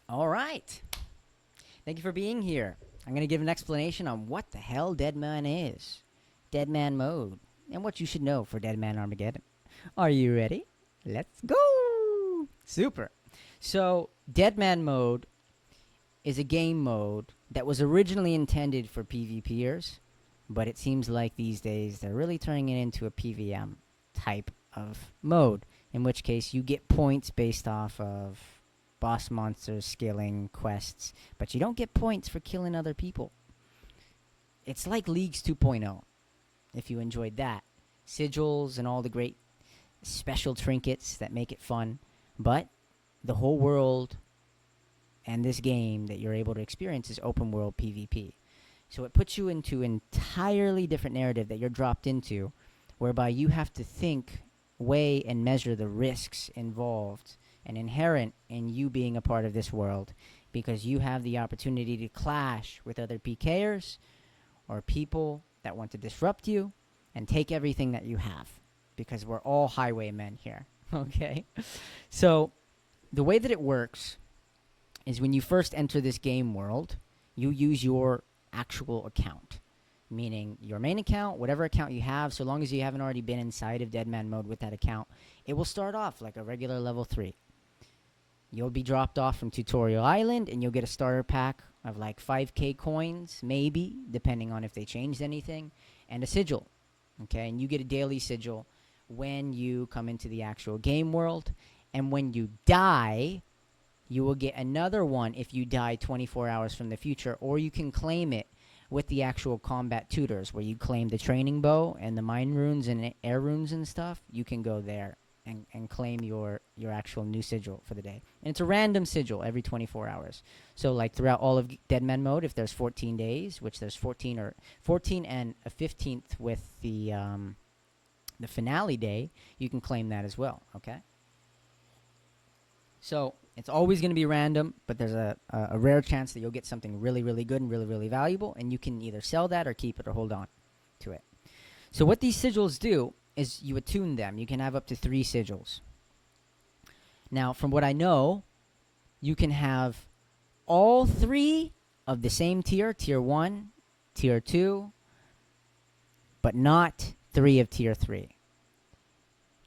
All right. Thank you for being here. I'm going to give an explanation on what the hell Deadman is, Deadman mode, and what you should know for Deadman Armageddon. Are you ready? Let's go! Super. So, Deadman mode is a game mode that was originally intended for PvPers, but it seems like these days they're really turning it into a PvM type of mode, in which case you get points based off of boss monsters, skilling, quests, but you don't get points for killing other people. It's like Leagues 2.0, if you enjoyed that. Sigils and all the great special trinkets that make it fun, but the whole world and this game that you're able to experience is open world PvP. So it puts you into an entirely different narrative that you're dropped into, whereby you have to think, weigh, and measure the risks involved and inherent in you being a part of this world, because you have the opportunity to clash with other PKers or people that want to disrupt you and take everything that you have, because we're all highwaymen here. Okay? So the way that it works is when you first enter this game world, you use your actual account, meaning your main account, whatever account you have, so long as you haven't already been inside of Deadman mode with that account, it will start off like a regular level 3. You'll be dropped off from Tutorial Island, and you'll get a starter pack of like 5k coins, maybe, depending on if they changed anything, and a sigil. Okay, and you get a daily sigil when you come into the actual game world, and when you die, you will get another one if you die 24 hours from the future, or you can claim it with the actual combat tutors, where you claim the training bow and the mine runes and air runes and stuff. You can go there and claim your actual new sigil for the day. And it's a random sigil every 24 hours. So like throughout all of Deadman mode, if there's 14 days, which there's 14 and a 15th with the finale day, you can claim that as well, okay? So it's always going to be random, but there's a rare chance that you'll get something really, really good and really, really valuable, and you can either sell that or keep it or hold on to it. So what these sigils do is you attune them. You can have up to 3 sigils. Now, from what I know, you can have all 3 of the same tier, tier 1, tier 2, but not 3 of tier 3.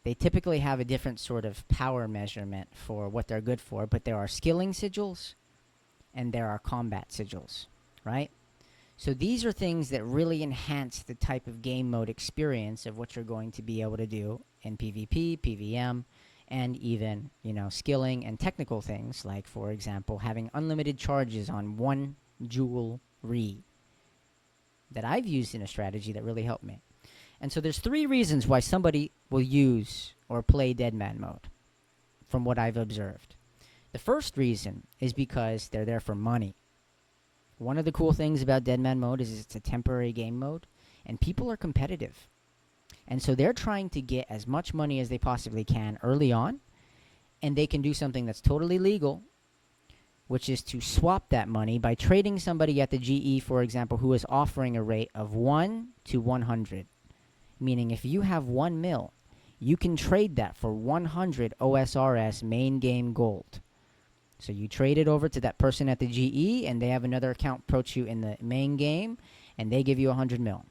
They typically have a different sort of power measurement for what they're good for, but there are skilling sigils and there are combat sigils, right? So these are things that really enhance the type of game mode experience of what you're going to be able to do in PvP, PvM, and even, skilling and technical things, like, for example, having unlimited charges on one jewelry that I've used in a strategy that really helped me. And so there's 3 reasons why somebody will use or play Deadman mode, from what I've observed. The first reason is because they're there for money. One of the cool things about Deadman mode is it's a temporary game mode, and people are competitive. And so they're trying to get as much money as they possibly can early on, and they can do something that's totally legal, which is to swap that money by trading somebody at the GE, for example, who is offering a rate of 1 to 100. Meaning if you have 1 mil, you can trade that for 100 OSRS main game gold. So you trade it over to that person at the GE, and they have another account approach you in the main game, and they give you 100 mil.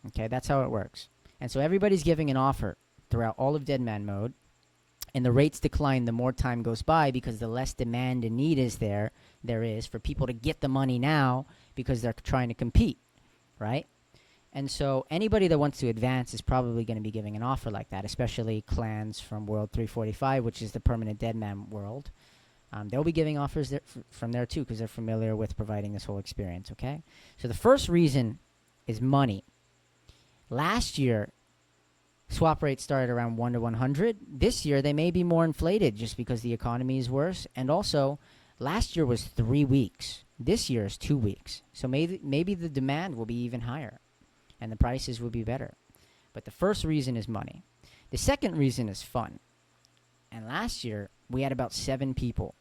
Okay, that's how it works. And so everybody's giving an offer throughout all of Deadman mode, and the rates decline the more time goes by, because the less demand and need there is for people to get the money now, because they're trying to compete, right? And so anybody that wants to advance is probably going to be giving an offer like that, especially clans from World 345, which is the permanent Deadman world. They'll be giving offers from there too, because they're familiar with providing this whole experience, okay? So the first reason is money. Last year, swap rates started around 1 to 100. This year, they may be more inflated just because the economy is worse. And also, last year was 3 weeks. This year is 2 weeks. So maybe the demand will be even higher, and the prices will be better. But the first reason is money. The second reason is fun. And last year, we had about 7 people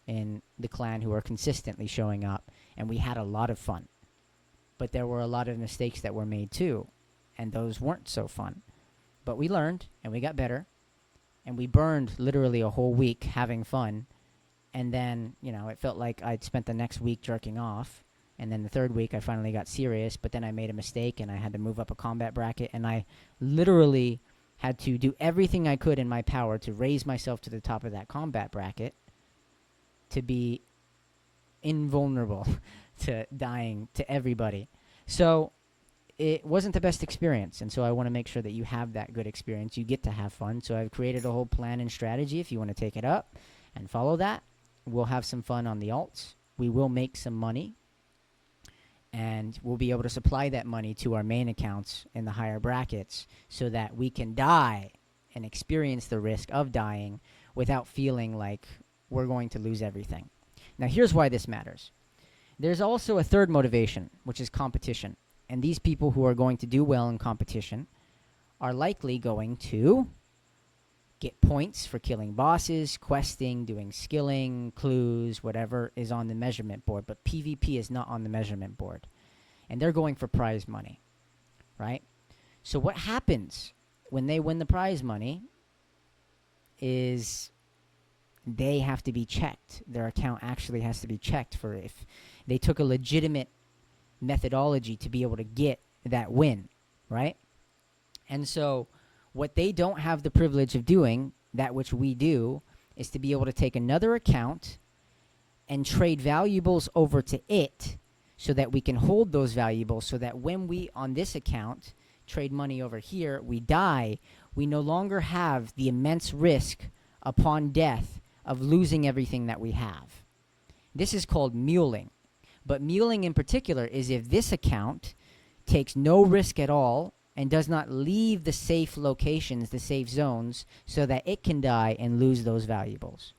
in the clan who were consistently showing up, and we had a lot of fun. But there were a lot of mistakes that were made too, and those weren't so fun. But we learned, and we got better, and we burned literally a whole week having fun, And then, it felt like I'd spent the next week jerking off. And then the third week, I finally got serious. But then I made a mistake, and I had to move up a combat bracket. And I literally had to do everything I could in my power to raise myself to the top of that combat bracket to be invulnerable to dying to everybody. So it wasn't the best experience, and so I want to make sure that you have that good experience. You get to have fun. So I've created a whole plan and strategy. If you want to take it up and follow that, we'll have some fun on the alts. We will make some money, and we'll be able to supply that money to our main accounts in the higher brackets so that we can die and experience the risk of dying without feeling like we're going to lose everything. Now, here's why this matters. There's also a third motivation, which is competition. And these people who are going to do well in competition are likely going to get points for killing bosses, questing, doing skilling, clues, whatever is on the measurement board. But PvP is not on the measurement board. And they're going for prize money, right? So what happens when they win the prize money is they have to be checked. Their account actually has to be checked for if they took a legitimate methodology to be able to get that win, right? And so what they don't have the privilege of doing, that which we do, is to be able to take another account and trade valuables over to it so that we can hold those valuables so that when we, on this account, trade money over here, we die, we no longer have the immense risk upon death of losing everything that we have. This is called muling. But muling in particular is if this account takes no risk at all and does not leave the safe locations, the safe zones, so that it can die and lose those valuables.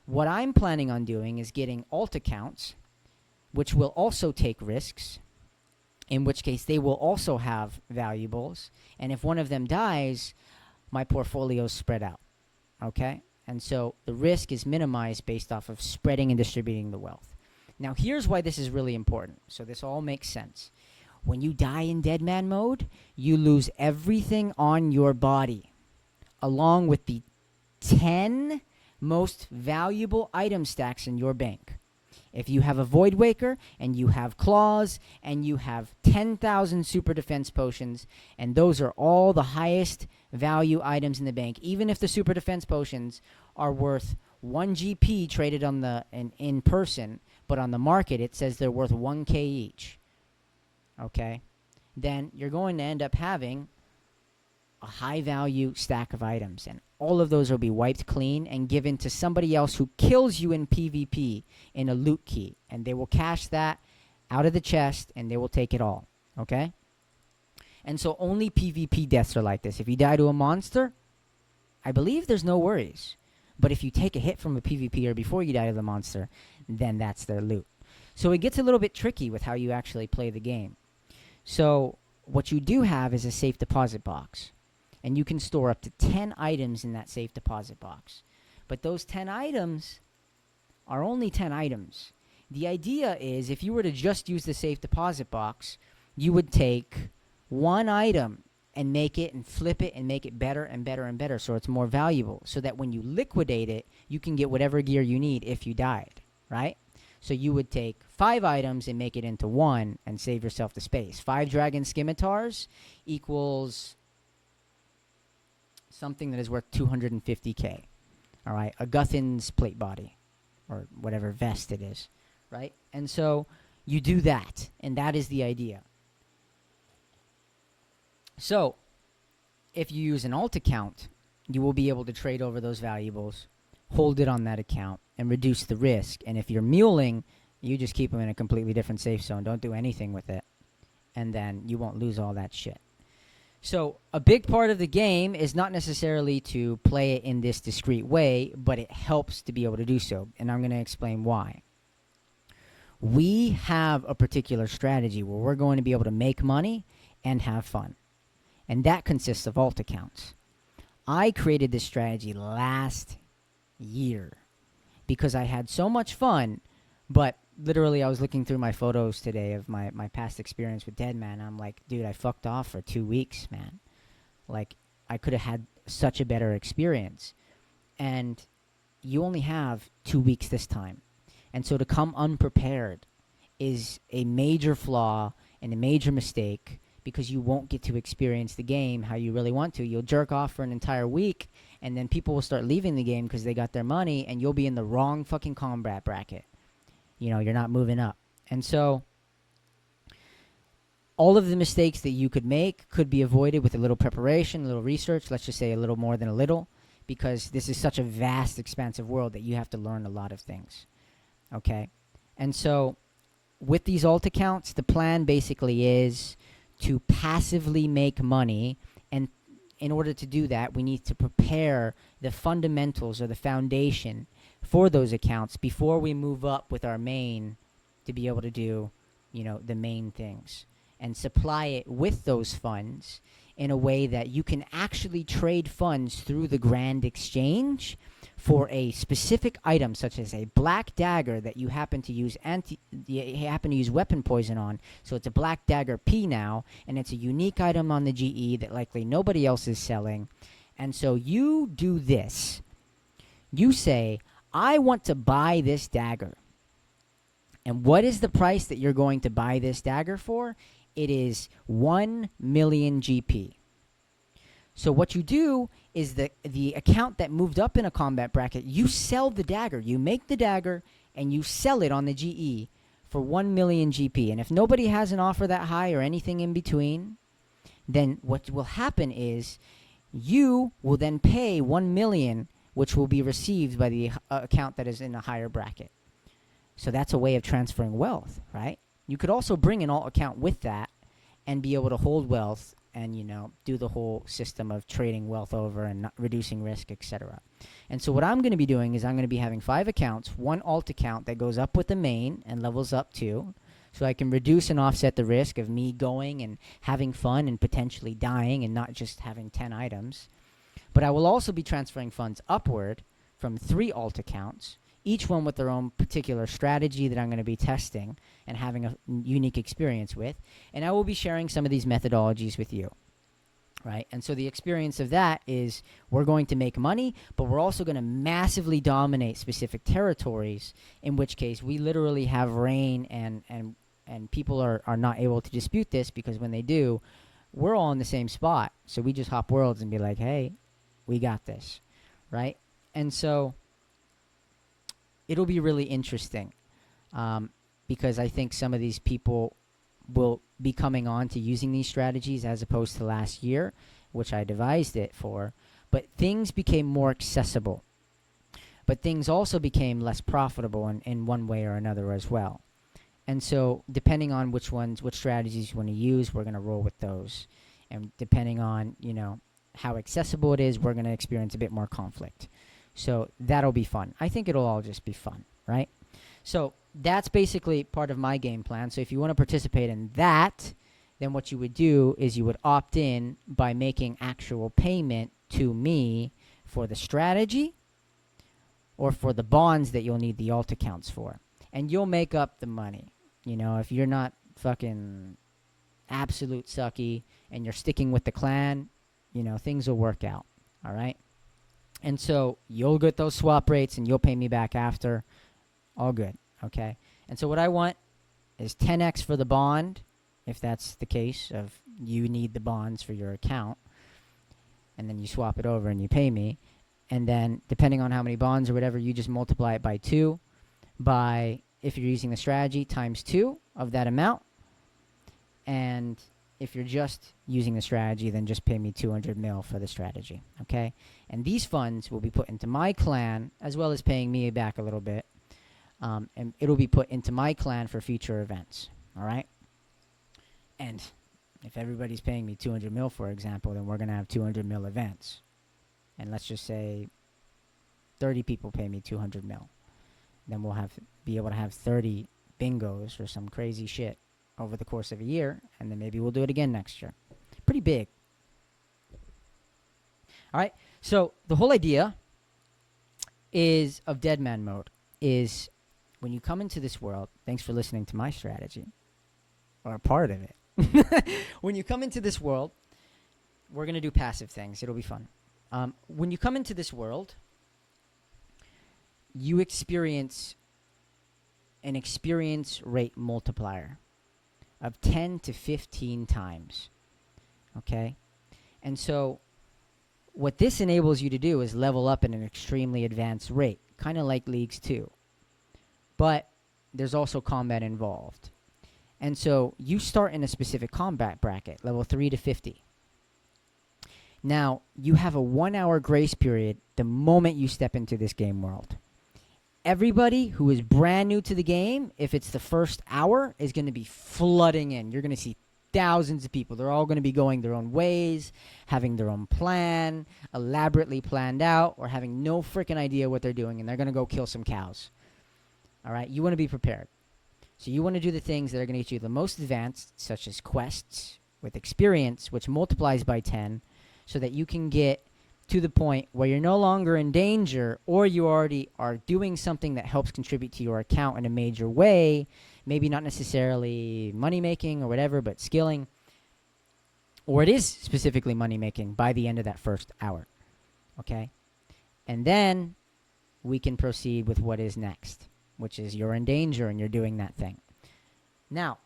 What I'm planning on doing is getting alt accounts, which will also take risks, in which case they will also have valuables. And if one of them dies, my portfolio's spread out, okay? And so the risk is minimized based off of spreading and distributing the wealth. Now, here's why this is really important. So this all makes sense. When you die in Deadman mode, you lose everything on your body, along with the 10 most valuable item stacks in your bank. If you have a Void Waker, and you have Claws, and you have 10,000 Super Defense Potions, and those are all the highest value items in the bank, even if the Super Defense Potions are worth 1 GP traded on in person, but on the market it says they're worth 1K each, okay? Then you're going to end up having a high value stack of items, and all of those will be wiped clean and given to somebody else who kills you in PvP in a loot key, and they will cash that out of the chest and they will take it all, okay? And so only PvP deaths are like this. If you die to a monster, I believe there's no worries. But if you take a hit from a PvPer before you die to the monster, then that's their loot. So it gets a little bit tricky with how you actually play the game. So what you do have is a safe deposit box. And you can store up to 10 items in that safe deposit box. But those 10 items are only 10 items. The idea is if you were to just use the safe deposit box, you would take one item and make it and flip it and make it better and better and better so it's more valuable. So that when you liquidate it, you can get whatever gear you need if you died, right? So you would take 5 items and make it into 1 and save yourself the space. 5 dragon scimitars equals something that is worth 250k. All right, a Guthin's plate body or whatever vest it is, right? And so you do that, and that is the idea. So if you use an alt account, you will be able to trade over those valuables, hold it on that account, and reduce the risk. And if you're muling, you just keep them in a completely different safe zone. Don't do anything with it, and then you won't lose all that shit. So a big part of the game is not necessarily to play it in this discrete way, but it helps to be able to do so. And I'm going to explain why. We have a particular strategy where we're going to be able to make money and have fun. And that consists of alt accounts. I created this strategy last year because I had so much fun, but literally I was looking through my photos today of my past experience with Deadman. I'm like, dude, I fucked off for 2 weeks, man. Like, I could have had such a better experience. And you only have 2 weeks this time. And so to come unprepared is a major flaw and a major mistake, because you won't get to experience the game how you really want to. You'll jerk off for an entire week, and then people will start leaving the game because they got their money, and you'll be in the wrong fucking combat bracket. You're not moving up. And so all of the mistakes that you could make could be avoided with a little preparation, a little research, let's just say a little more than a little, because this is such a vast, expansive world that you have to learn a lot of things. Okay? And so with these alt accounts, the plan basically is to passively make money, and in order to do that, we need to prepare the fundamentals or the foundation for those accounts before we move up with our main to be able to do, the main things, and supply it with those funds in a way that you can actually trade funds through the Grand Exchange for a specific item, such as a black dagger that you happen to use weapon poison on. So it's a black dagger P now, and it's a unique item on the GE that likely nobody else is selling. And so you do this. You say, I want to buy this dagger. And what is the price that you're going to buy this dagger for? It is 1 million GP. So what you do is the account that moved up in a combat bracket, you sell the dagger. You make the dagger, and you sell it on the GE for 1 million GP. And if nobody has an offer that high or anything in between, then what will happen is you will then pay 1 million, which will be received by the account that is in a higher bracket. So that's a way of transferring wealth, right? You could also bring an alt account with that and be able to hold wealth and, do the whole system of trading wealth over and not reducing risk, etc. And so what I'm going to be doing is I'm going to be having 5 accounts, 1 alt account that goes up with the main and levels up too, so I can reduce and offset the risk of me going and having fun and potentially dying and not just having 10 items. But I will also be transferring funds upward from 3 alt accounts, each one with their own particular strategy that I'm going to be testing and having a unique experience with. And I will be sharing some of these methodologies with you, right? And so the experience of that is we're going to make money, but we're also going to massively dominate specific territories, in which case we literally have reign, and people are not able to dispute this, because when they do, we're all in the same spot. So we just hop worlds and be like, hey, we got this, right? And so it'll be really interesting, because I think some of these people will be coming on to using these strategies as opposed to last year, which I devised it for. But things became more accessible. But things also became less profitable in one way or another as well. And so depending on which strategies you want to use, we're going to roll with those. And depending on, how accessible it is, we're going to experience a bit more conflict. So that'll be fun. I think it'll all just be fun, right? So that's basically part of my game plan. So if you want to participate in that, then what you would do is you would opt in by making actual payment to me for the strategy or for the bonds that you'll need the alt accounts for. And you'll make up the money. If you're not fucking absolute sucky and you're sticking with the clan, things will work out, all right? And so you'll get those swap rates and you'll pay me back after. All good, okay? And so what I want is 10x for the bond, if that's the case of you need the bonds for your account. And then you swap it over and you pay me. And then depending on how many bonds or whatever, you just multiply it by 2 by, if you're using the strategy, times 2 of that amount. And if you're just using the strategy, then just pay me 200 mil for the strategy, okay? And these funds will be put into my clan, as well as paying me back a little bit. And it'll be put into my clan for future events, all right? And if everybody's paying me 200 mil, for example, then we're going to have 200 mil events. And let's just say 30 people pay me 200 mil. Then we'll be able to have 30 bingos or some crazy shit over the course of a year, and then maybe we'll do it again next year. Pretty big. All right, so the whole idea of Deadman mode is when you come into this world, thanks for listening to my strategy, or a part of it. When you come into this world, we're going to do passive things. It'll be fun. When you come into this world, you experience an experience rate multiplier of 10 to 15 times. Okay? And so what this enables you to do is level up at an extremely advanced rate, kind of like Leagues 2. But there's also combat involved. And so you start in a specific combat bracket, level 3 to 50. Now, you have a 1 hour grace period the moment you step into this game world. Everybody who is brand new to the game, if it's the first hour, is going to be flooding in. You're going to see thousands of people. They're all going to be going their own ways, having their own plan, elaborately planned out, or having no freaking idea what they're doing, and they're going to go kill some cows. All right? You want to be prepared. So you want to do the things that are going to get you the most advanced, such as quests with experience, which multiplies by 10, so that you can get to the point where you're no longer in danger, or you already are doing something that helps contribute to your account in a major way, maybe not necessarily money-making or whatever, but skilling, or it is specifically money-making by the end of that first hour, okay? And then we can proceed with what is next, which is you're in danger and you're doing that thing. Now,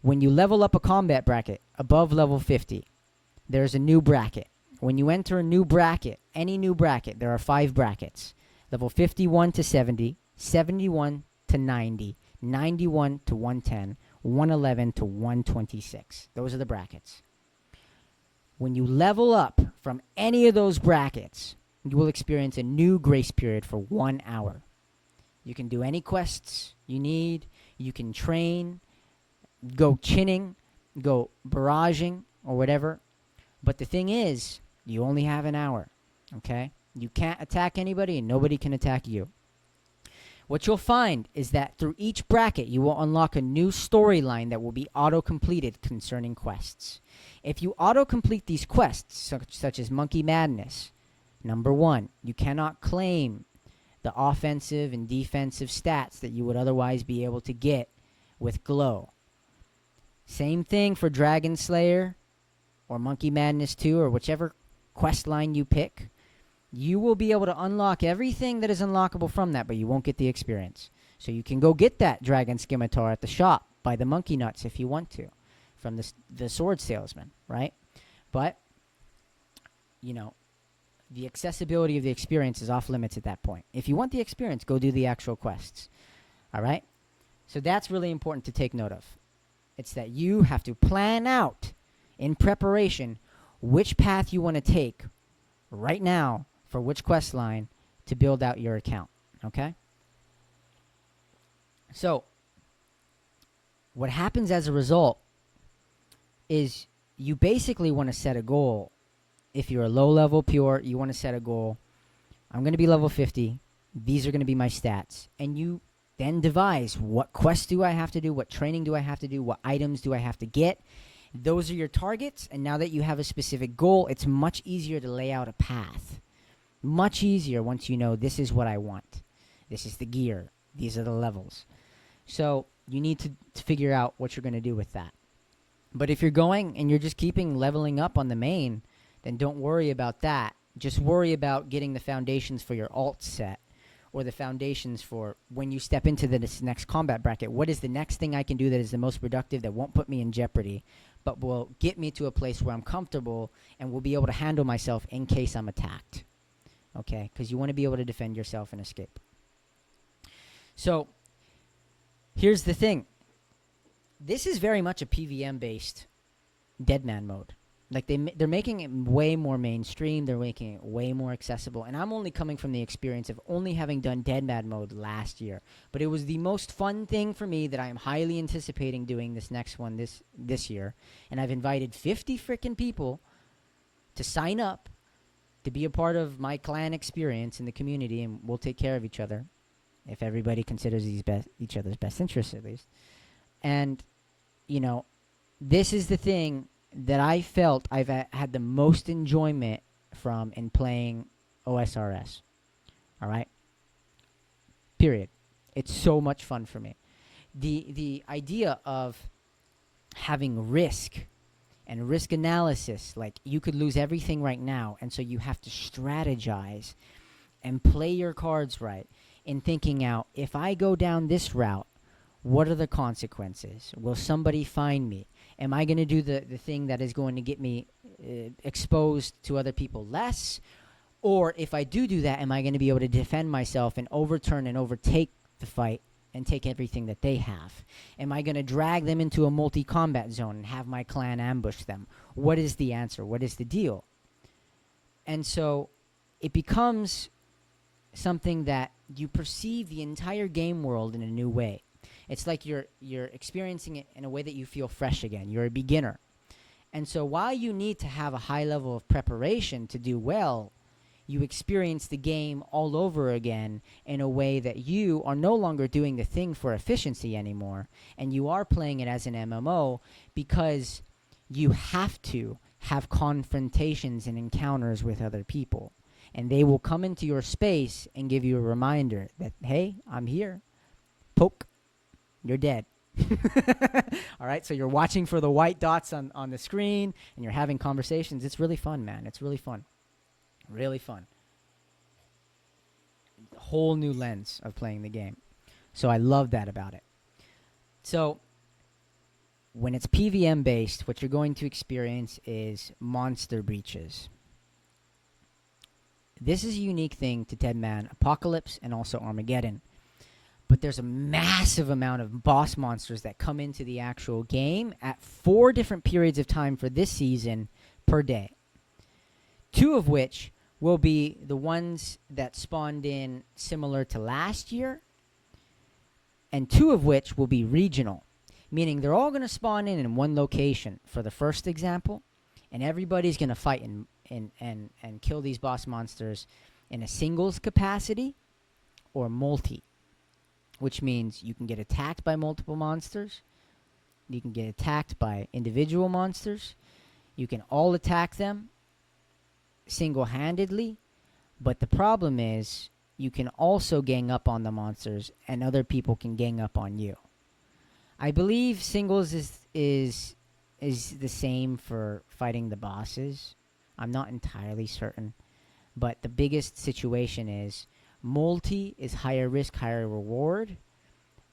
when you level up a combat bracket above level 50, there's a new bracket. When you enter a new bracket, any new bracket, there are 5 brackets. Level 51 to 70, 71 to 90, 91 to 110, 111 to 126. Those are the brackets. When you level up from any of those brackets, you will experience a new grace period for 1 hour. You can do any quests you need. You can train, go chinning, go barraging, or whatever. But the thing is, you only have an hour, okay? You can't attack anybody, and nobody can attack you. What you'll find is that through each bracket, you will unlock a new storyline that will be auto-completed concerning quests. If you auto-complete these quests, such as Monkey Madness, number 1, you cannot claim the offensive and defensive stats that you would otherwise be able to get with Glow. Same thing for Dragon Slayer or Monkey Madness 2 or whichever quest line you pick. You will be able to unlock everything that is unlockable from that, but you won't get the experience. So you can go get that Dragon Scimitar at the shop, buy the monkey nuts if you want to, from the sword salesman, right? But, you know, the accessibility of the experience is off limits at that point. If you want the experience, go do the actual quests. All right? So that's really important to take note of. It's that you have to plan out in preparation which path you want to take right now for which quest line to build out your account. Okay? So, what happens as a result is you basically want to set a goal. If you're a low-level pure, you want to set a goal. I'm going to be level 50. These are going to be my stats. And you then devise what quests do I have to do, what training do I have to do, what items do I have to get. Those are your targets. And now that you have a specific goal, it's much easier to lay out a path. Much easier once you know this is what I want. This is the gear. These are the levels. So you need to figure out what you're going to do with that. But if you're going and you're just keeping leveling up on the main, then don't worry about that. Just worry about getting the foundations for your alt set, or the foundations for when you step into this next combat bracket. What is the next thing I can do that is the most productive, that won't put me in jeopardy, but will get me to a place where I'm comfortable and will be able to handle myself in case I'm attacked. Okay? Because you want to be able to defend yourself and escape. So, here's the thing. This is very much a PVM-based Deadman mode. Like, they're making it way more mainstream. They're making it way more accessible. And I'm only coming from the experience of only having done Deadman mode last year. But it was the most fun thing for me that I am highly anticipating doing this next one this year. And I've invited 50 freaking people to sign up to be a part of my clan experience in the community. And we'll take care of each other, if everybody considers each other's best interests, at least. And, you know, this is the thing that I felt I've had the most enjoyment from in playing OSRS. All right? Period. It's so much fun for me. The idea of having risk and risk analysis, like you could lose everything right now, and so you have to strategize and play your cards right in thinking out, if I go down this route, what are the consequences? Will somebody find me? Am I going to do the thing that is going to get me exposed to other people less? Or if I do that, am I going to be able to defend myself and overturn and overtake the fight and take everything that they have? Am I going to drag them into a multi-combat zone and have my clan ambush them? What is the answer? What is the deal? And so it becomes something that you perceive the entire game world in a new way. It's like you're experiencing it in a way that you feel fresh again. You're a beginner. And so while you need to have a high level of preparation to do well, you experience the game all over again in a way that you are no longer doing the thing for efficiency anymore, and you are playing it as an MMO because you have to have confrontations and encounters with other people. And they will come into your space and give you a reminder that, hey, I'm here. Poke. You're dead. All right, so you're watching for the white dots on the screen, and you're having conversations. It's really fun, man. It's really fun. Really fun. A whole new lens of playing the game. So I love that about it. So when it's PVM based, what you're going to experience is monster breaches. This is a unique thing to Deadman Apocalypse and also Armageddon. But there's a massive amount of boss monsters that come into the actual game at 4 different periods of time for this season per day. 2 of which will be the ones that spawned in similar to last year, and 2 of which will be regional, meaning they're all going to spawn in one location for the first example, and everybody's going to fight and kill these boss monsters in a singles capacity or multi, which means you can get attacked by multiple monsters, you can get attacked by individual monsters, you can all attack them single-handedly, but the problem is you can also gang up on the monsters and other people can gang up on you. I believe singles is the same for fighting the bosses. I'm not entirely certain, but the biggest situation is multi is higher risk, higher reward.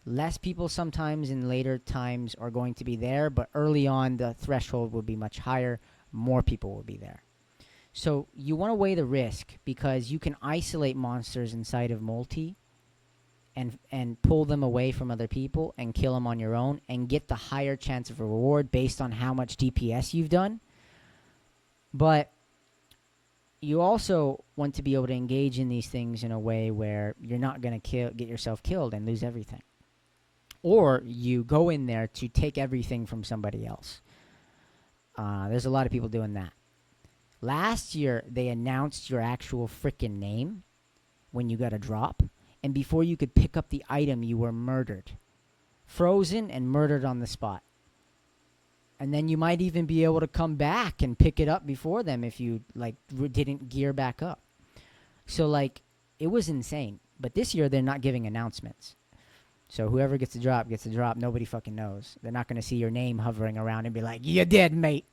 Less people sometimes in later times are going to be there, but early on the threshold will be much higher. More people will be there. So you want to weigh the risk because you can isolate monsters inside of multi and pull them away from other people and kill them on your own and get the higher chance of a reward based on how much DPS you've done. But you also want to be able to engage in these things in a way where you're not going to get yourself killed and lose everything. Or you go in there to take everything from somebody else. There's a lot of people doing that. Last year, they announced your actual frickin' name when you got a drop, and before you could pick up the item, you were murdered. Frozen and murdered on the spot. And then you might even be able to come back and pick it up before them if you, didn't gear back up. So, it was insane. But this year, they're not giving announcements. So whoever gets a drop gets a drop. Nobody fucking knows. They're not going to see your name hovering around and be like, "You're dead, mate.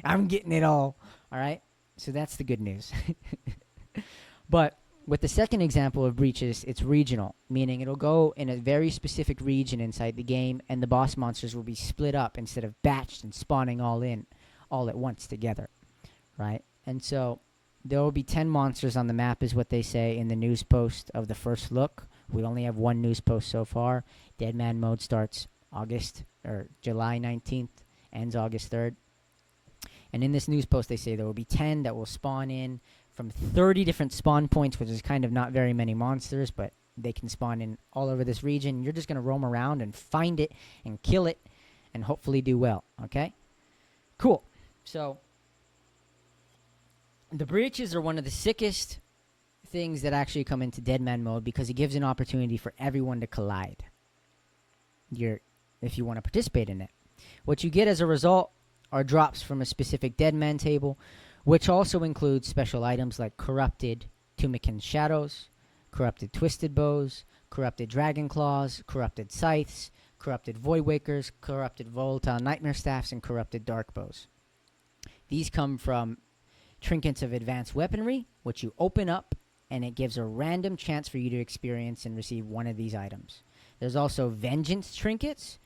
I'm getting it all." All right? So that's the good news. But with the second example of breaches, it's regional, meaning it'll go in a very specific region inside the game, and the boss monsters will be split up instead of batched and spawning all at once together, right? And so there will be 10 monsters on the map is what they say in the news post of the first look. We only have 1 news post so far. Deadman mode starts July 19th, ends August 3rd. And in this news post, they say there will be 10 that will spawn in from 30 different spawn points, which is kind of not very many monsters, but they can spawn in all over this region. You're just going to roam around and find it and kill it and hopefully do well, okay? Cool. So the breaches are one of the sickest things that actually come into Deadman mode because it gives an opportunity for everyone to collide if you want to participate in it. What you get as a result are drops from a specific Deadman table, which also includes special items like corrupted Tumican Shadows, corrupted Twisted Bows, corrupted Dragon Claws, corrupted Scythes, corrupted Void Wakers, corrupted Volatile Nightmare Staffs, and corrupted Dark Bows. These come from trinkets of advanced weaponry, which you open up and it gives a random chance for you to experience and receive one of these items. There's also vengeance trinkets,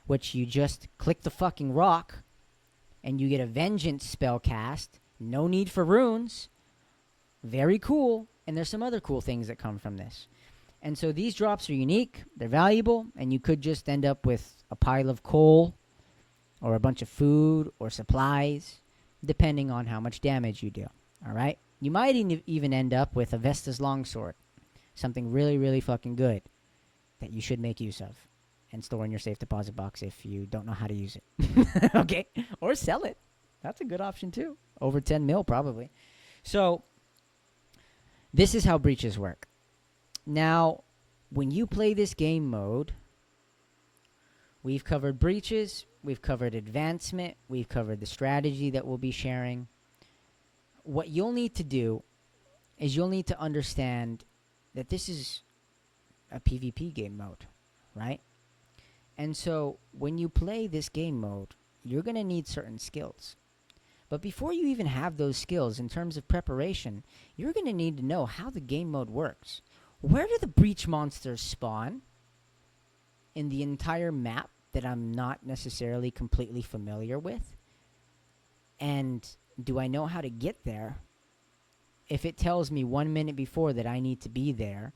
which you just click the fucking rock and you get a vengeance spell cast. No need for runes. Very cool. And there's some other cool things that come from this. And so these drops are unique, they're valuable, and you could just end up with a pile of coal or a bunch of food or supplies, depending on how much damage you do. All right? You might even end up with a Vesta's longsword, something really, really fucking good that you should make use of and store in your safe deposit box if you don't know how to use it. Okay? Or sell it. That's a good option too. Over 10 mil probably. So this is how breaches work. Now, when you play this game mode, we've covered breaches, we've covered advancement, we've covered the strategy that we'll be sharing. What you'll need to do is you'll need to understand that this is a PvP game mode, right? And so when you play this game mode, you're going to need certain skills. But before you even have those skills in terms of preparation, you're going to need to know how the game mode works. Where do the breach monsters spawn in the entire map that I'm not necessarily completely familiar with? And do I know how to get there? If it tells me 1 minute before that I need to be there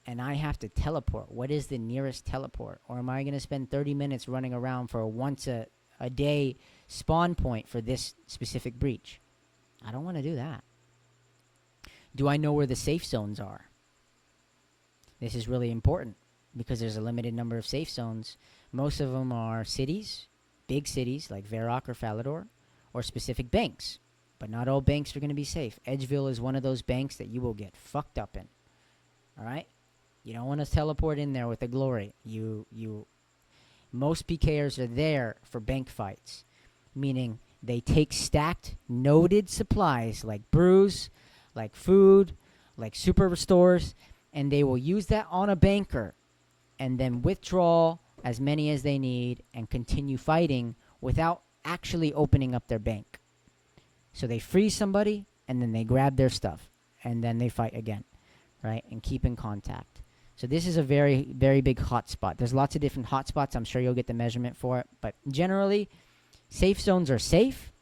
and I have to teleport, what is the nearest teleport? Or am I going to spend 30 minutes running around for a once a day spawn point for this specific breach? I don't want to do that. Do I know where the safe zones are? This is really important because there's a limited number of safe zones. Most of them are cities, big cities like Varrock or Falador, or specific banks. But not all banks are going to be safe. Edgeville is one of those banks that you will get fucked up in. All right? You don't want to teleport in there with the glory. Most PKers are there for bank fights, meaning they take stacked, noted supplies like brews, like food, like super restores, and they will use that on a banker and then withdraw as many as they need and continue fighting without actually opening up their bank. So they freeze somebody and then they grab their stuff and then they fight again, right? And keep in contact. So this is a very, very big hotspot. There's lots of different hotspots. I'm sure you'll get the measurement for it. But generally, safe zones are safe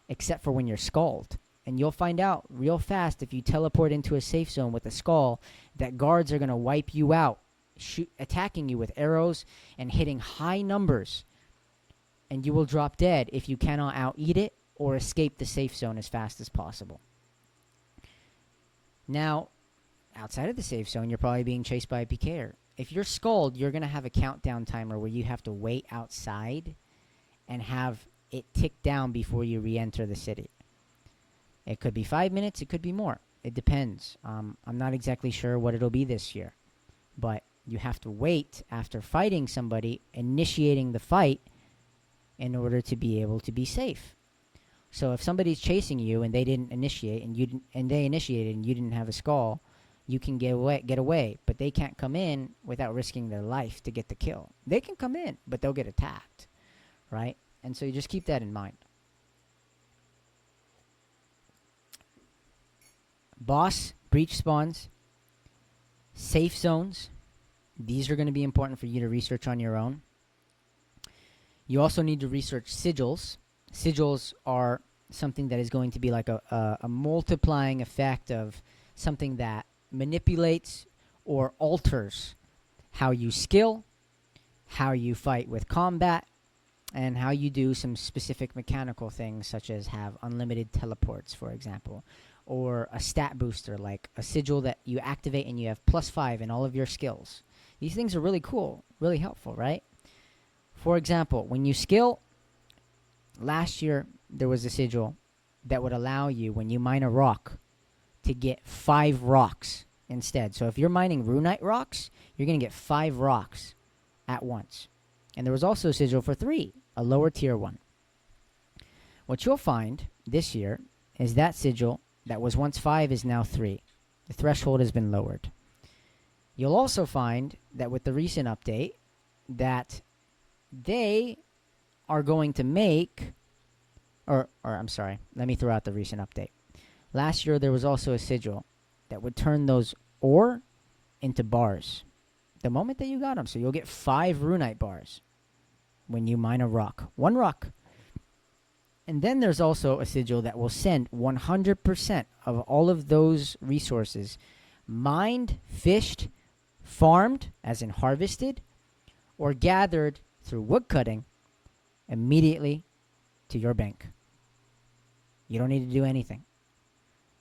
except for when you're scalded. And you'll find out real fast if you teleport into a safe zone with a skull that guards are going to wipe you out, attacking you with arrows and hitting high numbers. And you will drop dead if you cannot out-eat it or escape the safe zone as fast as possible. Now, outside of the safe zone, you're probably being chased by a PKer. If you're skulled, you're going to have a countdown timer where you have to wait outside and have it tick down before you re-enter the city. It could be 5 minutes, it could be more. It depends. I'm not exactly sure what it'll be this year. But you have to wait after fighting somebody, initiating the fight, in order to be able to be safe. So if somebody's chasing you and they didn't initiate and they initiated and you didn't have a skull, you can get away, but they can't come in without risking their life to get the kill. They can come in, but they'll get attacked, right? And so you just keep that in mind. Boss, breach spawns, safe zones. These are going to be important for you to research on your own. You also need to research sigils. Sigils are something that is going to be like a multiplying effect of something that manipulates or alters how you skill, how you fight with combat, and how you do some specific mechanical things such as have unlimited teleports, for example, or a stat booster like a sigil that you activate and you have +5 in all of your skills. These things are really cool, really helpful, right? For example, when you skill, last year there was a sigil that would allow you, when you mine a rock, to get 5 rocks instead. So if you're mining runite rocks, you're going to get 5 rocks at once. And there was also a sigil for 3, a lower tier one. What you'll find this year is that sigil that was once 5 is now 3. The threshold has been lowered. You'll also find that with the recent update that they are going to make, or I'm sorry, let me throw out the recent update. Last year there was also a sigil that would turn those ore into bars the moment that you got them. So you'll get 5 runite bars when you mine a rock. 1 rock. And then there's also a sigil that will send 100% of all of those resources mined, fished, farmed, as in harvested, or gathered through woodcutting immediately to your bank. You don't need to do anything.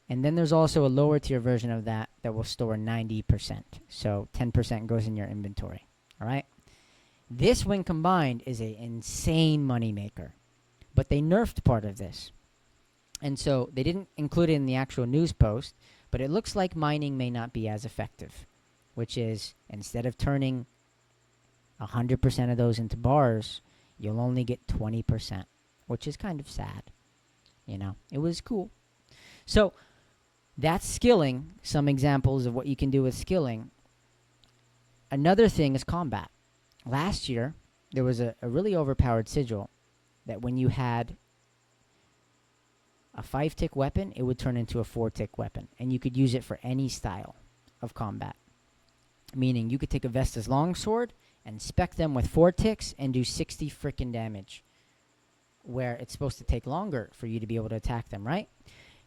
And then there's also a lower tier version of that that will store 90%. So 10% goes in your inventory. All right? This, when combined, is an insane moneymaker. But they nerfed part of this. And so they didn't include it in the actual news post, but it looks like mining may not be as effective, which is instead of turning 100% of those into bars, you'll only get 20%, which is kind of sad. You know, it was cool. So that's skilling, some examples of what you can do with skilling. Another thing is combat. Last year, there was a really overpowered sigil that when you had a 5-tick weapon, it would turn into a 4-tick weapon. And you could use it for any style of combat. Meaning you could take a Vesta's longsword and spec them with 4 ticks and do 60 frickin' damage. Where it's supposed to take longer for you to be able to attack them, right?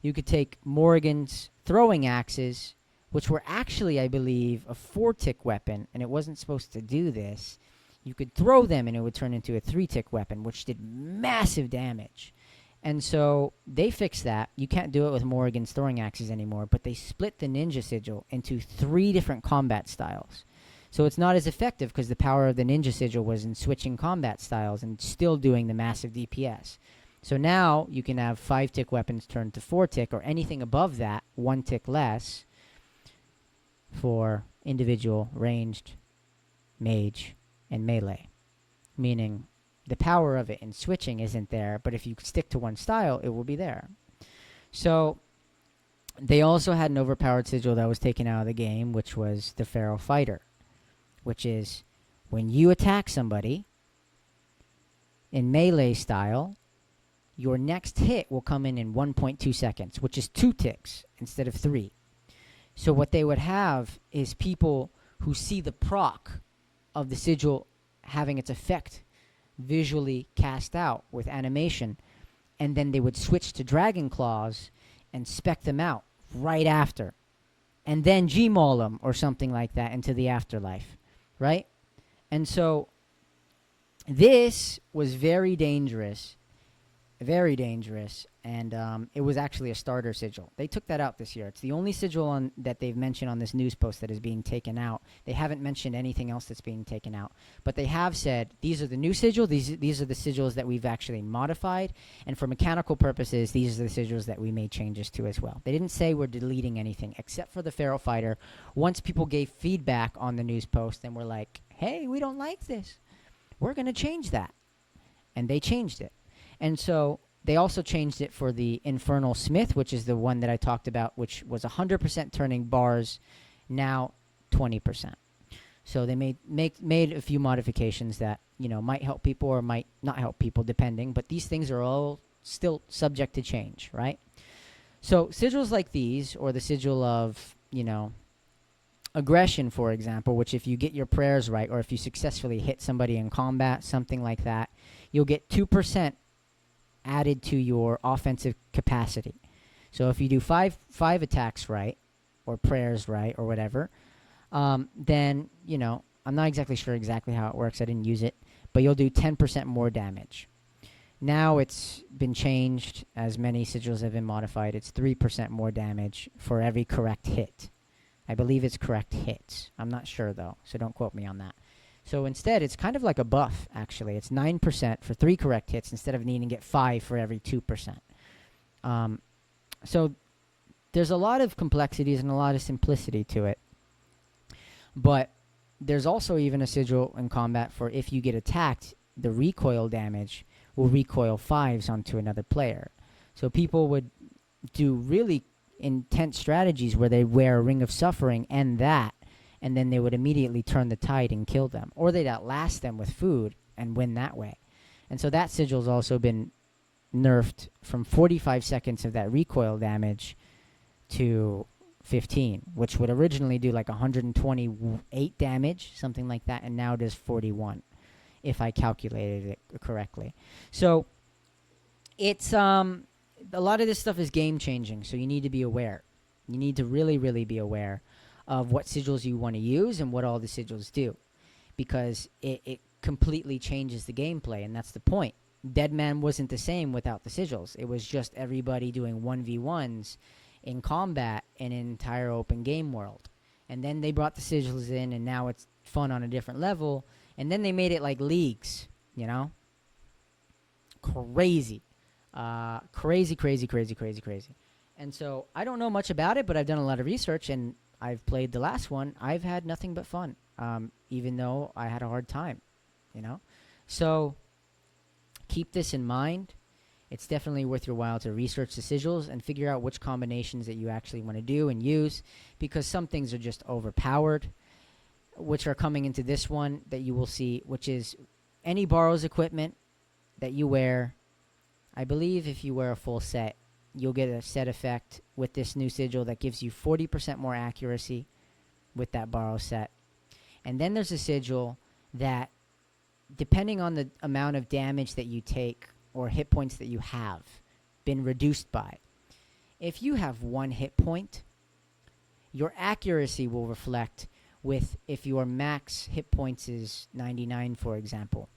You could take Morrigan's throwing axes, which were actually, I believe, a 4-tick weapon, and it wasn't supposed to do this. You could throw them and it would turn into a 3-tick weapon, which did massive damage. And so they fixed that. You can't do it with Morrigan's throwing axes anymore, but they split the ninja sigil into 3 different combat styles. So it's not as effective because the power of the ninja sigil was in switching combat styles and still doing the massive DPS. So now you can have 5-tick weapons turned to 4-tick, or anything above that, 1 tick less, for individual, ranged, mage, and melee. Meaning the power of it in switching isn't there, but if you stick to one style, it will be there. So they also had an overpowered sigil that was taken out of the game, which was the Feral Fighter, which is when you attack somebody in melee style, your next hit will come in 1.2 seconds, which is 2 ticks instead of 3. So what they would have is people who see the proc of the sigil having its effect visually cast out with animation, and then they would switch to Dragon Claws and spec them out right after, and then Gmaul them or something like that into the afterlife, right? And so this was very dangerous, and it was actually a starter sigil. They took that out this year. It's the only sigil that they've mentioned on this news post that is being taken out. They haven't mentioned anything else that's being taken out. But they have said, these are the new sigils, these are the sigils that we've actually modified, and for mechanical purposes, these are the sigils that we made changes to as well. They didn't say we're deleting anything, except for the Feral Fighter. Once people gave feedback on the news post and were like, hey, we don't like this, we're going to change that. And they changed it. And so they also changed it for the Infernal Smith, which is the one that I talked about, which was 100% turning bars, now 20%. So they made a few modifications that, you know, might help people or might not help people, depending. But these things are all still subject to change, right? So sigils like these, or the sigil of, you know, aggression, for example, which if you get your prayers right, or if you successfully hit somebody in combat, something like that, you'll get 2% added to your offensive capacity. So if you do five attacks right, or prayers right, or whatever, then, you know, I'm not exactly sure how it works. I didn't use it, but you'll do 10% more damage. Now it's been changed, as many sigils have been modified. It's 3% more damage for every correct hit. I believe it's correct hits. I'm not sure, though, so don't quote me on that. So instead, it's kind of like a buff, actually. It's 9% for 3 correct hits instead of needing to get 5 for every 2%. So there's a lot of complexities and a lot of simplicity to it. But there's also even a sigil in combat for if you get attacked, the recoil damage will recoil 5s onto another player. So people would do really intense strategies where they wear a Ring of Suffering and that, and then they would immediately turn the tide and kill them. Or they'd outlast them with food and win that way. And so that sigil's also been nerfed from 45 seconds of that recoil damage to 15, which would originally do like 128 damage, something like that, and now does 41, if I calculated it correctly. So it's a lot of this stuff is game changing, so you need to be aware. You need to really, really be aware of what sigils you want to use and what all the sigils do, because it completely changes the gameplay, and that's the point. Deadman wasn't the same without the sigils. It was just everybody doing 1v1s in combat in an entire open game world. And then they brought the sigils in, and now it's fun on a different level. And then they made it like leagues, you know? Crazy. Crazy. And so I don't know much about it, but I've done a lot of research, and I've played the last one. I've had nothing but fun, even though I had a hard time, you know? So keep this in mind. It's definitely worth your while to research the sigils and figure out which combinations that you actually want to do and use, because some things are just overpowered, which are coming into this one that you will see, which is any borrows equipment that you wear. I believe if you wear a full set, you'll get a set effect with this new sigil that gives you 40% more accuracy with that borrow set. And then there's a sigil that, depending on the amount of damage that you take or hit points that you have been reduced by, if you have 1 hit point, your accuracy will reflect with, if your max hit points is 99, for example,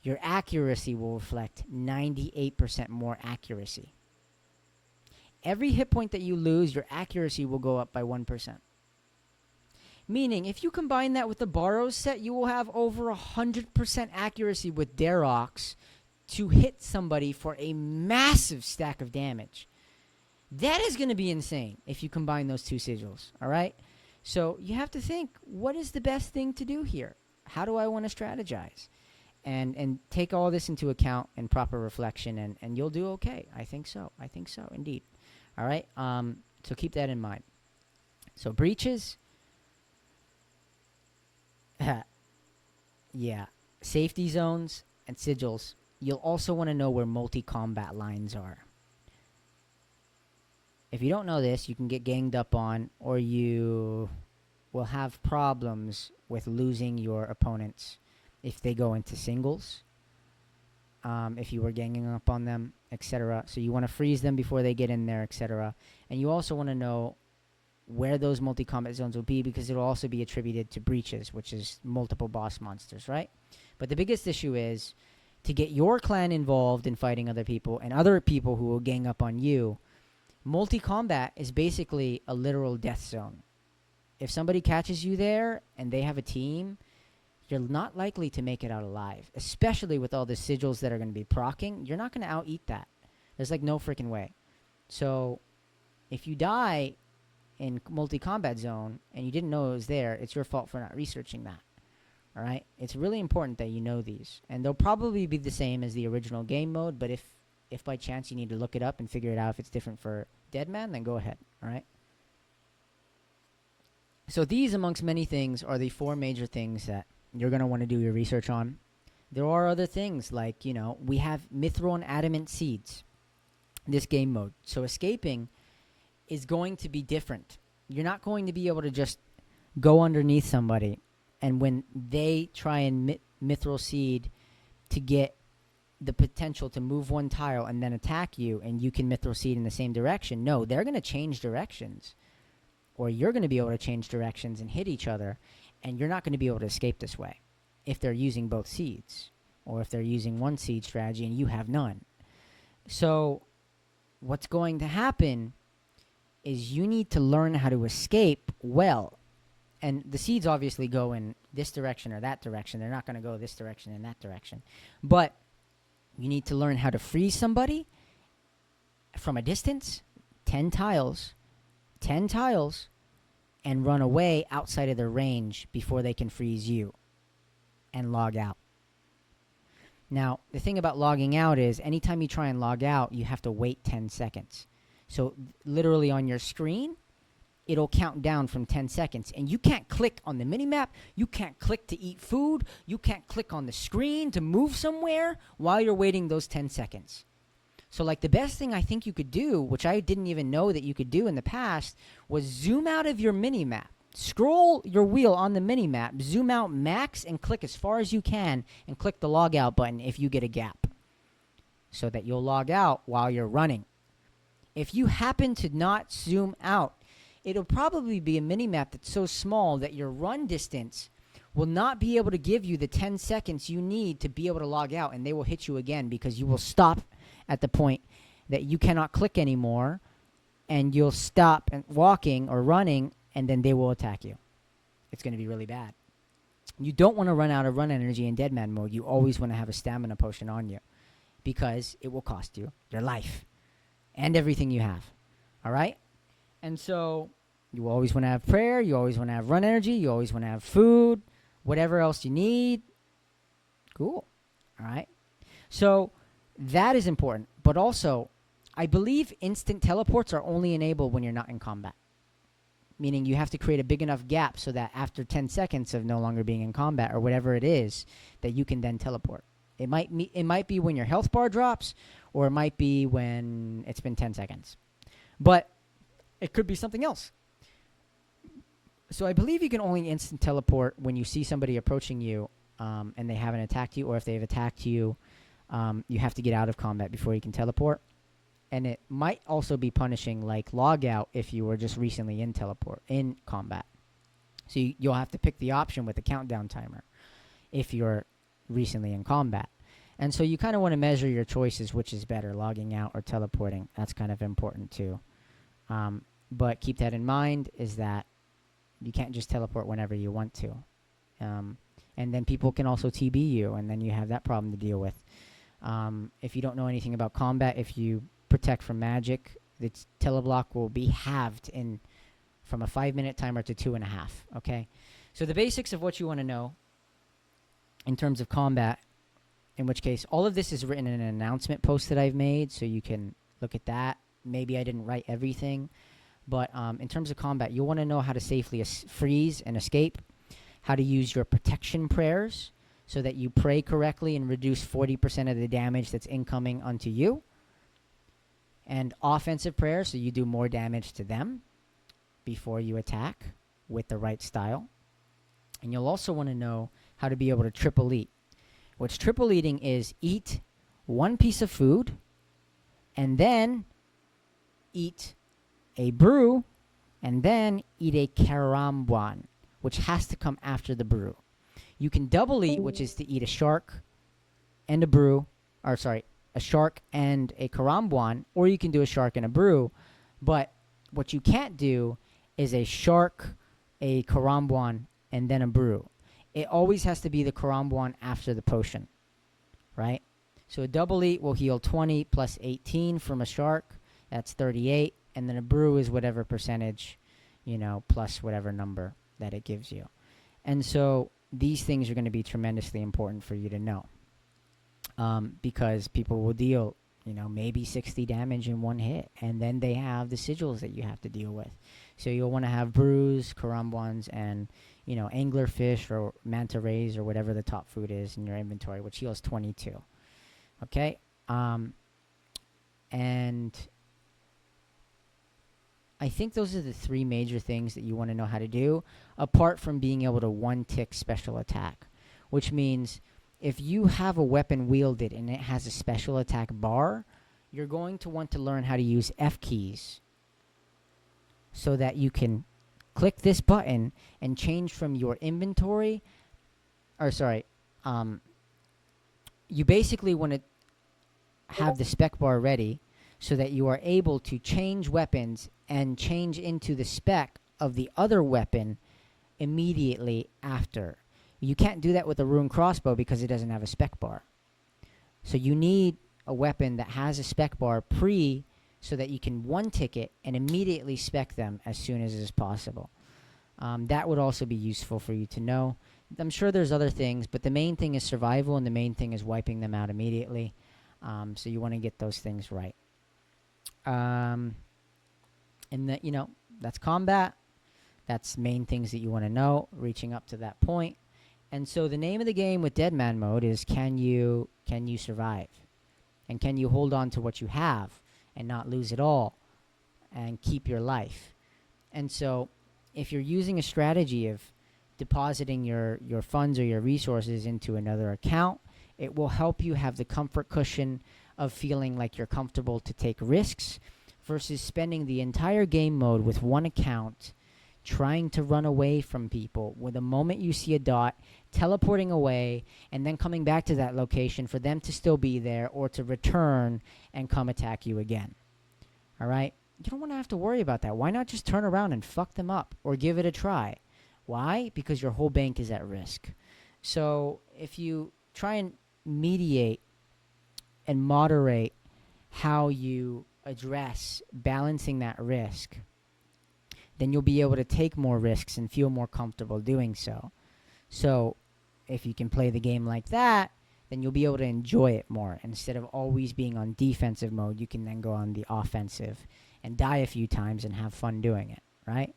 your accuracy will reflect 98% more accuracy. Every hit point that you lose, your accuracy will go up by 1%. Meaning, if you combine that with the borrow set, you will have over 100% accuracy with Darox to hit somebody for a massive stack of damage. That is going to be insane if you combine those two sigils, all right? So you have to think, what is the best thing to do here? How do I want to strategize? And take all this into account and proper reflection, and you'll do okay. I think so, indeed. All right, so keep that in mind. So breaches, yeah, safety zones and sigils. You'll also want to know where multi-combat lines are. If you don't know this, you can get ganged up on, or you will have problems with losing your opponents if they go into singles, if you were ganging up on them, etc. So you want to freeze them before they get in there, etc. And you also want to know where those multi-combat zones will be, because it will also be attributed to breaches, which is multiple boss monsters, right? But the biggest issue is to get your clan involved in fighting other people and other people who will gang up on you. Multi-combat is basically a literal death zone. If somebody catches you there and they have a team, you're not likely to make it out alive, especially with all the sigils that are going to be proccing. You're not going to out-eat that. There's like no freaking way. So if you die in multi-combat zone and you didn't know it was there, it's your fault for not researching that. All right? It's really important that you know these. And they'll probably be the same as the original game mode, but if by chance you need to look it up and figure it out if it's different for Deadman, then go ahead. All right? So these, amongst many things, are the 4 major things that you're going to want to do your research on. There are other things like, you know, we have mithril and adamant seeds, this game mode. So escaping is going to be different. You're not going to be able to just go underneath somebody, and when they try and mithril seed to get the potential to move one tile and then attack you, and you can mithril seed in the same direction. No, they're going to change directions. Or you're going to be able to change directions and hit each other, and you're not going to be able to escape this way if they're using both seeds, or if they're using one seed strategy and you have none. So what's going to happen is you need to learn how to escape well. And the seeds obviously go in this direction or that direction. They're not going to go this direction and that direction. But you need to learn how to freeze somebody from a distance, 10 tiles, and run away outside of their range before they can freeze you and log out. Now, the thing about logging out is anytime you try and log out, you have to wait 10 seconds. So literally on your screen, it'll count down from 10 seconds. And you can't click on the minimap. You can't click to eat food. You can't click on the screen to move somewhere while you're waiting those 10 seconds. So, like, the best thing I think you could do, which I didn't even know that you could do in the past, was zoom out of your mini map. Scroll your wheel on the mini map, zoom out max, and click as far as you can, and click the log out button if you get a gap, so that you'll log out while you're running. If you happen to not zoom out, it'll probably be a mini map that's so small that your run distance will not be able to give you the 10 seconds you need to be able to log out, and they will hit you again because you will stop at the point that you cannot click anymore, and you'll stop and walking or running, and then they will attack you. It's going to be really bad. You don't want to run out of run energy in Deadman mode. You always want to have a stamina potion on you, because it will cost you your life and everything you have. All right? And so you always want to have prayer. You always want to have run energy. You always want to have food, whatever else you need. Cool. All right? So that is important. But also, I believe instant teleports are only enabled when you're not in combat. Meaning you have to create a big enough gap so that after 10 seconds of no longer being in combat or whatever it is, that you can then teleport. It might be when your health bar drops, or it might be when it's been 10 seconds. But it could be something else. So I believe you can only instant teleport when you see somebody approaching you and they haven't attacked you, or if they've attacked you, you have to get out of combat before you can teleport. And it might also be punishing, like log out, if you were just recently in combat. So you'll have to pick the option with the countdown timer if you're recently in combat. And so you kind of want to measure your choices, which is better, logging out or teleporting. That's kind of important too. But keep that in mind, is that you can't just teleport whenever you want to. And then people can also TB you, and then you have that problem to deal with. If you don't know anything about combat, if you protect from magic, the teleblock will be halved from a 5-minute timer to 2.5. Okay, so the basics of what you want to know in terms of combat, in which case all of this is written in an announcement post that I've made, so you can look at that. Maybe I didn't write everything, but in terms of combat, you'll want to know how to safely freeze and escape, how to use your protection prayers so that you pray correctly and reduce 40% of the damage that's incoming onto you, and offensive prayers, so you do more damage to them before you attack with the right style. And you'll also want to know how to be able to triple eat, which triple eating is eat one piece of food and then eat a brew and then eat a karambuan, which has to come after the brew. You can double eat, which is to eat a shark and a brew, or sorry, a shark and a karambuan, or you can do a shark and a brew. But what you can't do is a shark, a karambuan, and then a brew. It always has to be the karambuan after the potion, right? So a double eat will heal 20 plus 18 from a shark. That's 38. And then a brew is whatever percentage, plus whatever number that it gives you. And so these things are going to be tremendously important for you to know. Because people will deal, maybe 60 damage in one hit, and then they have the sigils that you have to deal with. So you'll want to have brews, karambuans, and, anglerfish or manta rays or whatever the top food is in your inventory, which heals 22. Okay? And I think those are the three major things that you want to know how to do, apart from being able to one-tick special attack, which means if you have a weapon wielded and it has a special attack bar, you're going to want to learn how to use F keys so that you can click this button and change from your inventory, you basically want to have the spec bar ready so that you are able to change weapons and change into the spec of the other weapon immediately after. You can't do that with a rune crossbow because it doesn't have a spec bar. So you need a weapon that has a spec bar so that you can one-tick it and immediately spec them as soon as is possible. That would also be useful for you to know. I'm sure there's other things, but the main thing is survival, and the main thing is wiping them out immediately. So you want to get those things right. And that's combat. That's main things that you want to know, reaching up to that point. And so the name of the game with Deadman mode is can you survive? And can you hold on to what you have and not lose it all and keep your life? And so if you're using a strategy of depositing your funds or your resources into another account, it will help you have the comfort cushion of feeling like you're comfortable to take risks versus spending the entire game mode with one account trying to run away from people with the moment you see a dot, teleporting away, and then coming back to that location for them to still be there or to return and come attack you again. All right? You don't want to have to worry about that. Why not just turn around and fuck them up or give it a try? Why? Because your whole bank is at risk. So if you try and mediate and moderate how you address balancing that risk, then you'll be able to take more risks and feel more comfortable doing so. So if you can play the game like that, then you'll be able to enjoy it more. Instead of always being on defensive mode, you can then go on the offensive and die a few times and have fun doing it, right?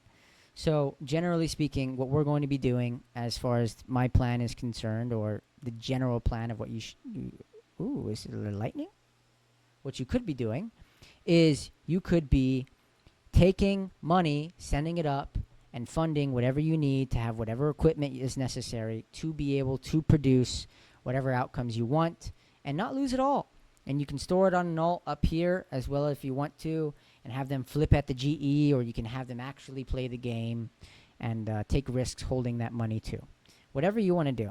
So generally speaking, what we're going to be doing as far as my plan is concerned, or the general plan of what you ooh, is it lightning? What you could be doing is you could be taking money, sending it up, and funding whatever you need to have whatever equipment is necessary to be able to produce whatever outcomes you want and not lose it all. And you can store it on an alt up here as well if you want to, and have them flip at the GE, or you can have them actually play the game and take risks holding that money too. Whatever you want to do.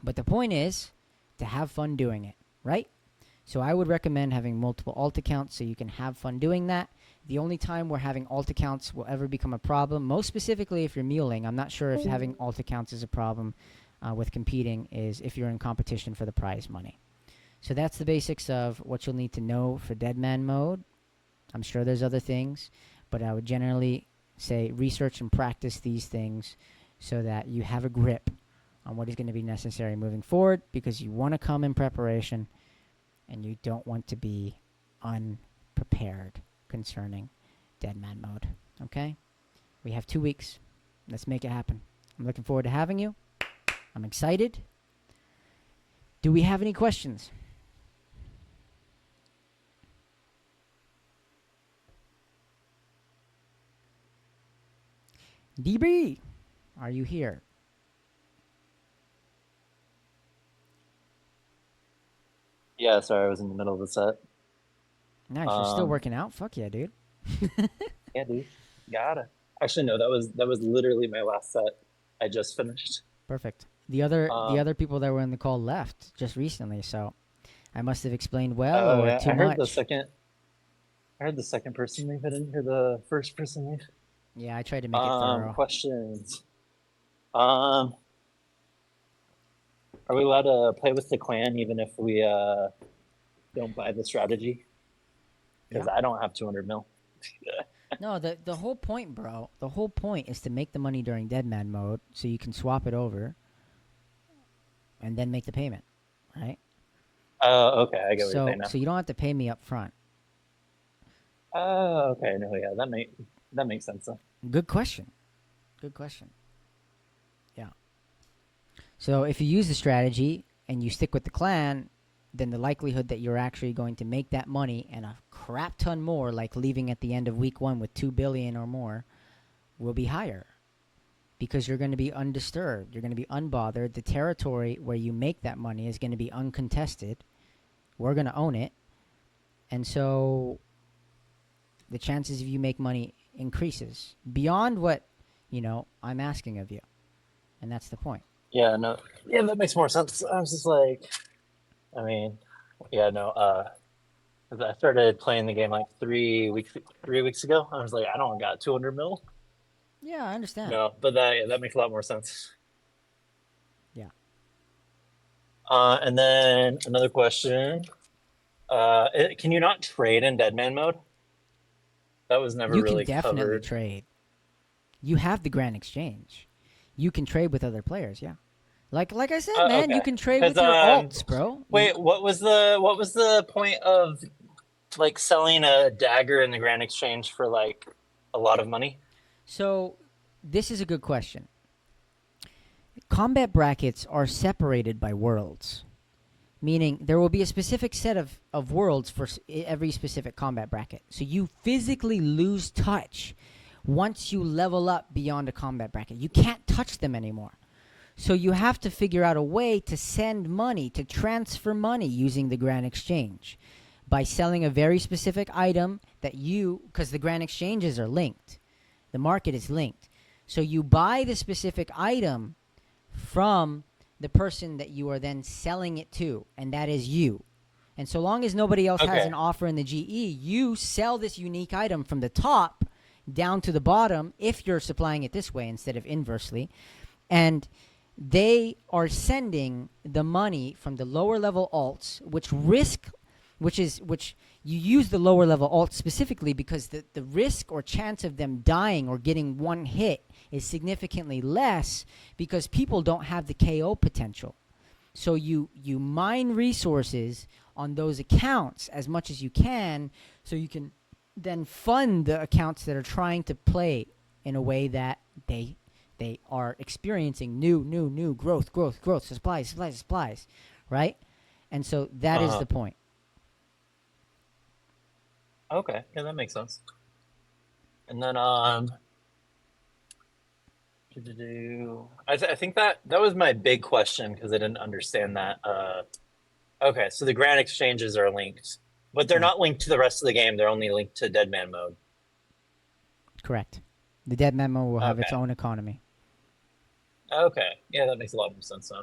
But the point is to have fun doing it, right? So I would recommend having multiple alt accounts so you can have fun doing that. The only time where having alt accounts will ever become a problem, most specifically if you're muling, I'm not sure if having alt accounts is a problem with competing, is if you're in competition for the prize money. So that's the basics of what you'll need to know for Deadman mode. I'm sure there's other things, but I would generally say research and practice these things so that you have a grip on what is going to be necessary moving forward, because you want to come in preparation and you don't want to be unprepared concerning Deadman mode. Okay? We have 2 weeks. Let's make it happen. I'm looking forward to having you. I'm excited. Do we have any questions? DB, are you here? Yeah, sorry, I was in the middle of the set. Nice, you're still working out? Fuck yeah, dude. Yeah, dude, gotta. Actually, no, that was literally my last set. I just finished. Perfect. The other people that were in the call left just recently, so I must have explained well or Yeah, too I heard much. I heard the second person leave. I didn't hear the first person leave. Yeah, I tried to make it thorough. Questions. Are we allowed to play with the clan even if we don't buy the strategy? Because Yeah. I don't have 200 mil. No, the whole point, bro, the whole point is to make the money during Deadman mode so you can swap it over and then make the payment, right? Okay, I get what you're saying now. So you don't have to pay me up front. Okay, no, yeah, that makes sense. Good question. Good question. Yeah. So if you use the strategy and you stick with the clan, then the likelihood that you're actually going to make that money and a crap ton more, like leaving at the end of week 1 with 2 billion or more, will be higher. Because you're going to be undisturbed. You're going to be unbothered. The territory where you make that money is going to be uncontested. We're going to own it. And so the chances of you make money increases beyond what, I'm asking of you. And that's the point. Yeah, no, yeah, that makes more sense. I was just like, I mean, yeah, no, I started playing the game like 3 weeks ago. I was like, I don't got 200 mil. Yeah, I understand. No, but that makes a lot more sense. Yeah. And then another question. Can you not trade in Deadman mode? That was never You really can definitely covered. trade. You have the Grand Exchange. You can trade with other players, yeah. Like I said, man, Okay. you can trade with your alts, bro. Wait, what was the point of like selling a dagger in the Grand Exchange for like a lot of money? So, this is a good question. Combat brackets are separated by worlds. meaning there will be a specific set of worlds for every specific combat bracket. So you physically lose touch once you level up beyond a combat bracket. You can't touch them anymore. So you have to figure out a way to send money, to transfer money using the Grand Exchange by selling a very specific item that because the Grand Exchanges are linked. The market is linked. So you buy the specific item from the person that you are then selling it to, and that is you. And so long as nobody else has an offer in the GE, you sell this unique item from the top down to the bottom if you're supplying it this way instead of inversely. And they are sending the money from the lower level alts, which you use the lower level alts specifically because the risk or chance of them dying or getting one hit is significantly less because people don't have the KO potential. So you mine resources on those accounts as much as you can so you can then fund the accounts that are trying to play in a way that they are experiencing new growth, supplies, right? And so that is the point. Okay, yeah, that makes sense. And then I think that was my big question because I didn't understand that. Okay, so the Grand Exchanges are linked, but they're not linked to the rest of the game. They're only linked to Deadman mode. Correct. The Deadman mode will have its own economy. Okay, yeah, that makes a lot more sense now.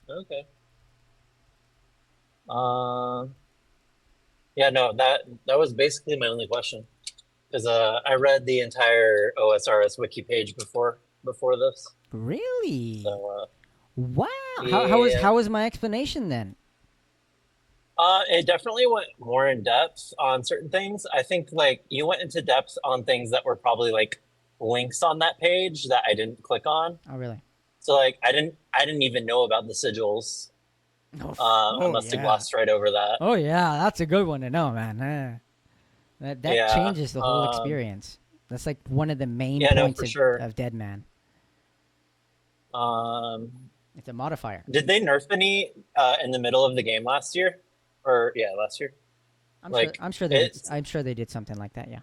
Okay. Yeah, no, that was basically my only question because I read the entire OSRS wiki page before this. Really? So, wow. yeah. How was my explanation then? It definitely went more in depth on certain things. I think like you went into depth on things that were probably like links on that page that I didn't click on. Oh, really? So like I didn't even know about the sigils. I must have glossed right over that. Oh yeah, that's a good one to know, man. That changes the whole experience. That's like one of the main points of Deadman. It's a modifier. Did they nerf any in the middle of the game last year? Last year. I'm sure they did something like that. Yeah.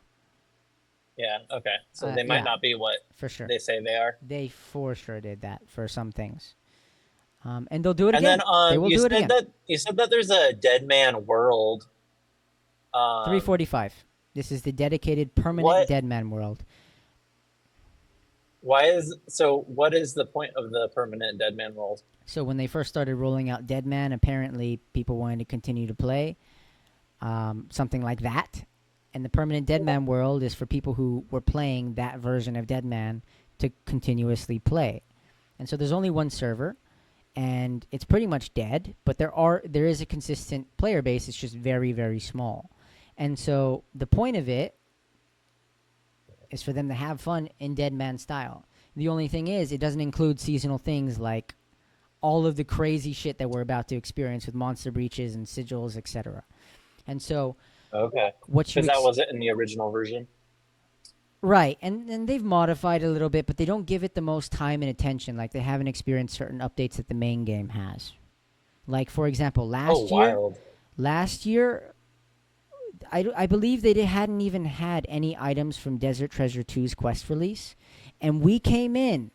Yeah. Okay. So they might not be what for sure they say they are. They for sure did that for some things. And they'll do it again. And then they will do it again. You said that there's a Deadman world. 345. This is the dedicated permanent Deadman world. What is the point of the permanent Deadman world? So when they first started rolling out Deadman, apparently people wanted to continue to play something like that. And the permanent Deadman world is for people who were playing that version of Deadman to continuously play. And so there's only one server. And it's pretty much dead, but there is a consistent player base. It's just very, very small. And so the point of it is for them to have fun in Deadman style. The only thing is it doesn't include seasonal things like all of the crazy shit that we're about to experience with monster breaches and sigils, etc. And so because that wasn't in the original version. Right, and they've modified a little bit, but they don't give it the most time and attention. Like they haven't experienced certain updates that the main game has. Like for example, last year, I believe they hadn't even had any items from Desert Treasure 2's quest release, and we came in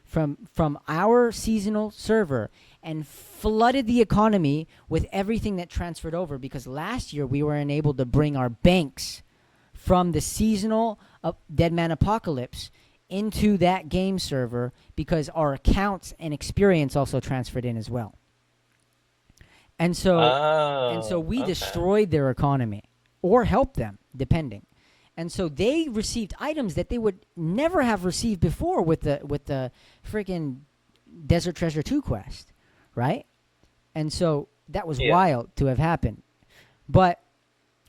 from our seasonal server and flooded the economy with everything that transferred over because last year we were unable to bring our banks from the seasonal Deadman Apocalypse into that game server because our accounts and experience also transferred in as well. And so we destroyed their economy or helped them, depending. And so they received items that they would never have received before with the freaking Desert Treasure 2 quest, right? And so that was wild to have happened. But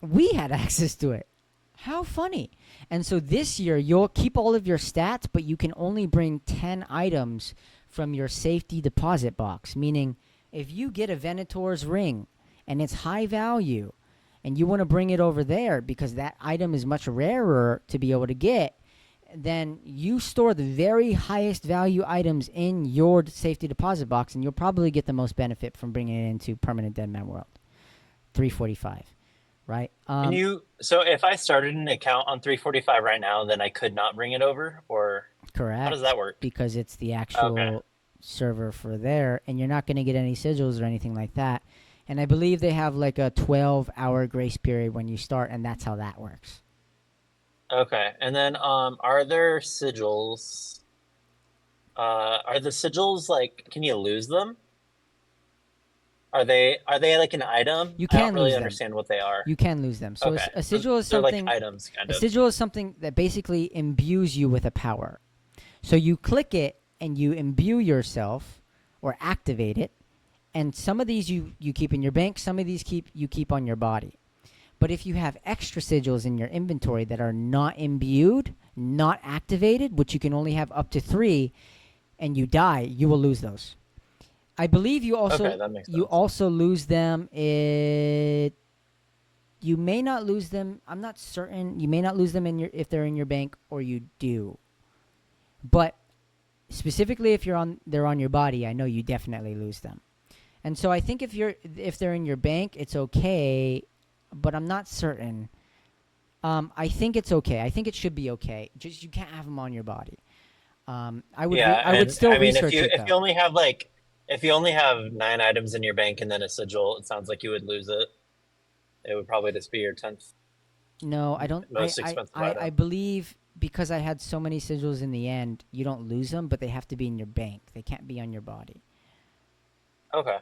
we had access to it. How funny. And so this year, you'll keep all of your stats, but you can only bring 10 items from your safety deposit box. Meaning, if you get a Venator's ring, and it's high value, and you want to bring it over there because that item is much rarer to be able to get, then you store the very highest value items in your safety deposit box, and you'll probably get the most benefit from bringing it into permanent Deadman world. 345, right? So if I started an account on 345 right now, then I could not bring it over, or how does Correct, that work? because it's the Okay. actual server for there, and you're not going to get any sigils or anything like that. And I believe they have like a 12-hour grace period when you start, and that's how that works. Okay. And then are there sigils? Are the sigils like, can you lose them? Are they like an item? You I don't can really lose them. understand what they are. You can lose them. So Okay. a So sigil is they're like something. items kind A of. sigil is something that basically imbues you with a power. So you click it and you imbue yourself or activate it. And some of these you keep in your bank, some of these you keep on your body. But if you have extra sigils in your inventory that are not imbued, not activated, which you can only have up to 3, and you die, you will lose those. I believe you also Okay, that makes sense. lose them. You may not lose them. I'm not certain. You may not lose them if they're in your bank, or you do. But specifically, if they're on your body, I know you definitely lose them. And so I think if they're in your bank, it's okay, but I'm not certain. I think it's okay. I think it should be okay. Just you can't have them on your body. Yeah, I would and still I mean, research it if though. you only have like if you only have 9 items in your bank and then a sigil, it sounds like you would lose it. It would probably just be your 10th No, I don't. most expensive item. I believe because I had so many sigils in the end, you don't lose them, but they have to be in your bank. They can't be on your body. Okay.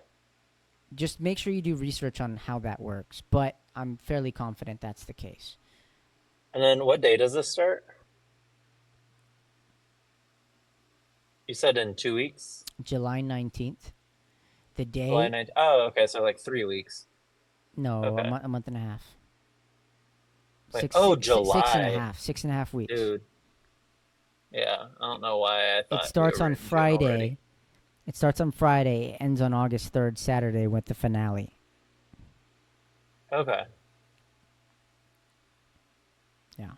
Just make sure you do research on how that works. But I'm fairly confident that's the case. And then what day does this start? You said in 2 weeks? July 19th, the July day. 9th. Oh, okay, so like 3 weeks. No, Okay. a month and a half. Wait, oh, July. 6.5 weeks. Dude. Yeah, I don't know why I It thought we starts were on in June already. Friday. It starts on Friday, ends on August 3rd, Saturday, with the finale. Okay. Yeah.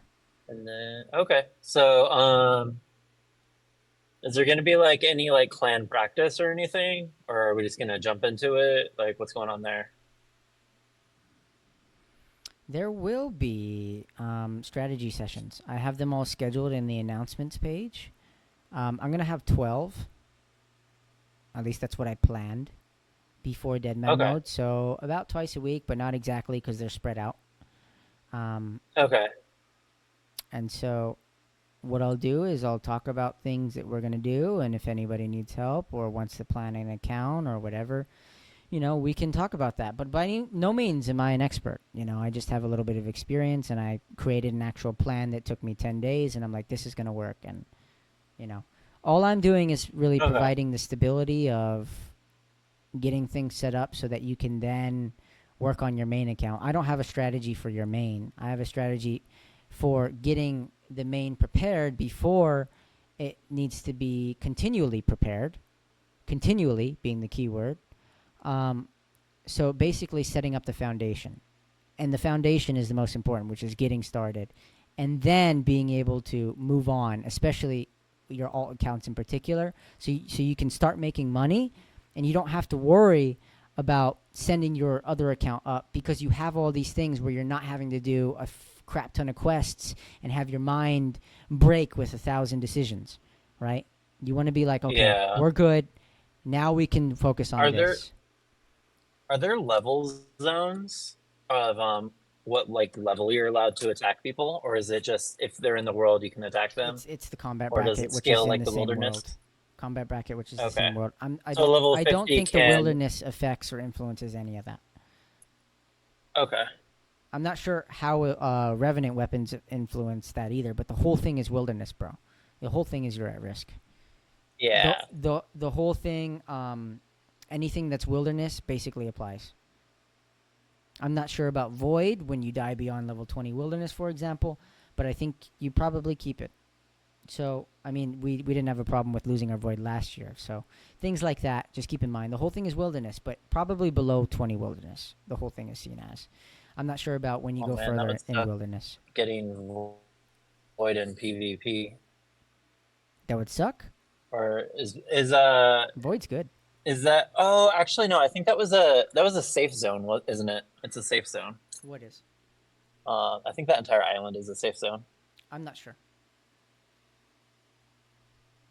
And then okay. So is there gonna be like any like clan practice or anything? Or are we just gonna jump into it? Like what's going on there? There will be strategy sessions. I have them all scheduled in the announcements page. I'm going to have 12. At least that's what I planned before Deadman Okay. mode. So about twice a week, but not exactly because they're spread out. Um, Okay. and so what I'll do is I'll talk about things that we're going to do, and if anybody needs help or wants to plan an account or whatever, we can talk about that. But by no means am I an expert. I just have a little bit of experience, and I created an actual plan that took me 10 days, and I'm like, this is going to work. And, all I'm doing is really Okay. providing the stability of getting things set up so that you can then work on your main account. I don't have a strategy for your main. I have a strategy for getting the main prepared before it needs to be continually prepared. Continually being the key word. So basically setting up the foundation. And the foundation is the most important, which is getting started. And then being able to move on, especially your alt accounts in particular. So you can start making money and you don't have to worry about sending your other account up because you have all these things where you're not having to do a crap ton of quests and have your mind break with 1,000 decisions, right? You want to be like, okay, Yeah. we're good. Now we can focus on Are there this. are there level zones of what like level you're allowed to attack people? Or is it just if they're in the world you can attack them? It's the combat Or does bracket, it which is scale in like the the same world. wilderness? Combat bracket, which is the Okay. same world. So level I don't 50 think the can wilderness affects or influences any of that. okay. I'm not sure how revenant weapons influence that either, but the whole thing is wilderness, bro. The whole thing is you're at risk. The Yeah. the whole thing, anything that's wilderness basically applies. I'm not sure about void when you die beyond level 20 wilderness, for example, but I think you probably keep it. So, I mean, we didn't have a problem with losing our void last year. So, things like that, just keep in mind. The whole thing is wilderness, but probably below 20 wilderness. The whole thing is seen as. I'm not sure about when you Oh go man, that further would in suck wilderness. getting Void in PvP, That would suck. or Void's good. is that? Oh, actually, no. I think that was a safe zone, isn't it? It's a safe zone. What is? I think that entire island is a safe zone. I'm not sure.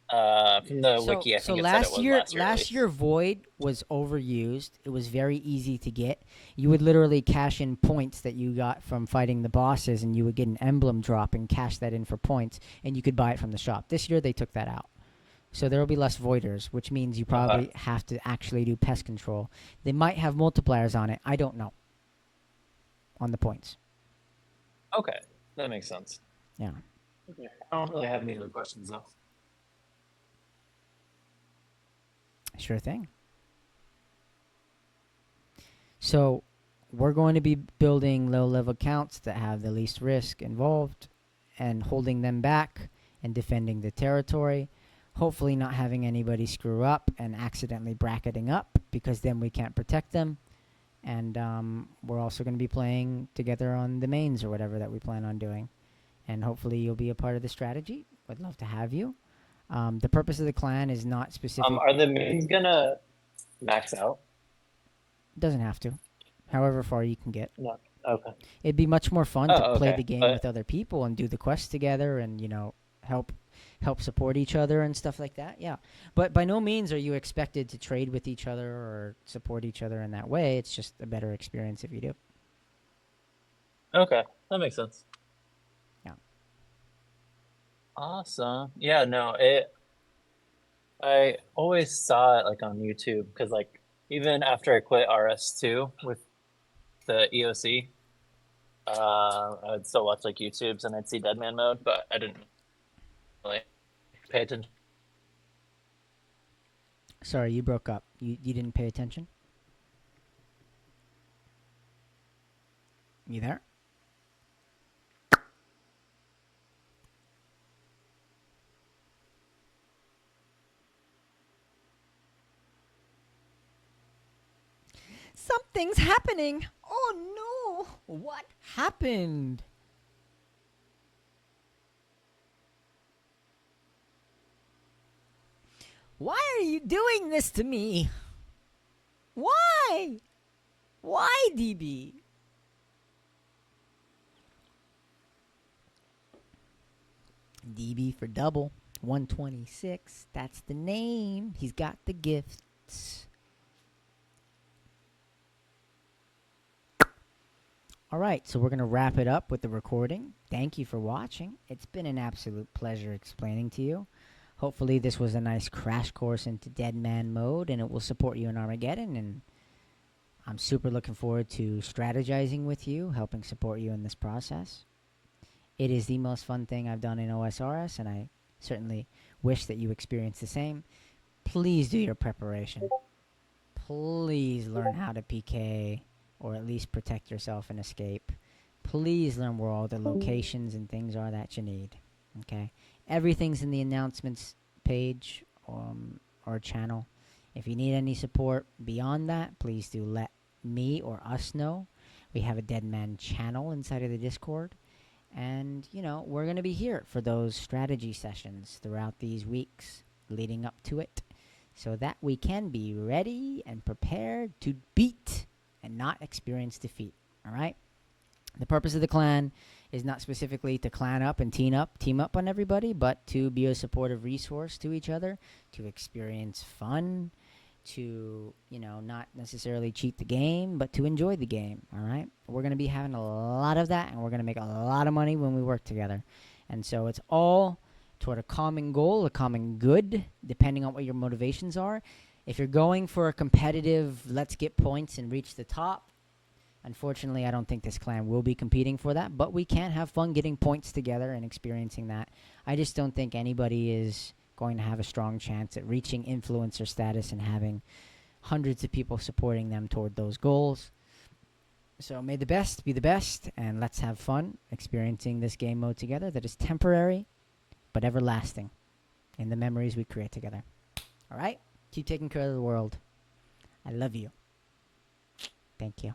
From the So wiki, I so think it said it was last year at last least. year Void was overused. It was very easy to get. You would literally cash in points that you got from fighting the bosses, and you would get an emblem drop and cash that in for points, and you could buy it from the shop. This year they took that out. So there will be less voiders, which means you Okay. probably have to actually do pest control. They might have multipliers on it. I don't know. On the points. Okay, that makes sense. Yeah. Okay. I don't really have any other questions though. Sure thing. So we're going to be building low level counts that have the least risk involved and holding them back and defending the territory. Hopefully not having anybody screw up and accidentally bracketing up, because then we can't protect them. And we're also going to be playing together on the mains or whatever that we plan on doing. And hopefully you'll be a part of the strategy. Would love to have you. The purpose of the clan is not specific. Are the mains gonna max out? Doesn't have to. However far you can get. No. Okay. It'd be much more fun to Oh, play okay. the game But with other people and do the quests together and, help support each other and stuff like that. Yeah. But by no means are you expected to trade with each other or support each other in that way. It's just a better experience if you do. okay, that makes sense. Yeah. Awesome. Yeah. No. It. I always saw it like on YouTube because like even after I quit RS2 with the EOC, I would still watch like YouTubes and I'd see Deadman mode, but I didn't really pay attention. Sorry, you broke up. You didn't pay attention? You there? Something's happening. Oh no. What happened? Why are you doing this to me? Why? Why, DB? DB for double. 126. That's the name. He's got the gifts. All right, so we're going to wrap it up with the recording. Thank you for watching. It's been an absolute pleasure explaining to you. Hopefully this was a nice crash course into Deadman mode, and it will support you in Armageddon, and I'm super looking forward to strategizing with you, helping support you in this process. It is the most fun thing I've done in OSRS, and I certainly wish that you experience the same. Please do your preparation. Please learn how to PK, or at least protect yourself and escape. Please learn where all the locations and things are that you need. Okay? Everything's in the announcements page or channel. If you need any support beyond that, please do let me or us know. We have a Deadman channel inside of the Discord. And, we're going to be here for those strategy sessions throughout these weeks leading up to it, so that we can be ready and prepared to beat and not experience defeat. All right? The purpose of the clan is not specifically to clan up and team up on everybody, but to be a supportive resource to each other, to experience fun, to, not necessarily cheat the game, but to enjoy the game. All right? We're going to be having a lot of that, and we're going to make a lot of money when we work together. And so it's all toward a common goal, a common good, depending on what your motivations are. If you're going for a competitive, let's get points and reach the top, unfortunately, I don't think this clan will be competing for that, but we can have fun getting points together and experiencing that. I just don't think anybody is going to have a strong chance at reaching influencer status and having hundreds of people supporting them toward those goals. So may the best be the best, and let's have fun experiencing this game mode together that is temporary but everlasting in the memories we create together. All right? Keep taking care of the world. I love you. Thank you.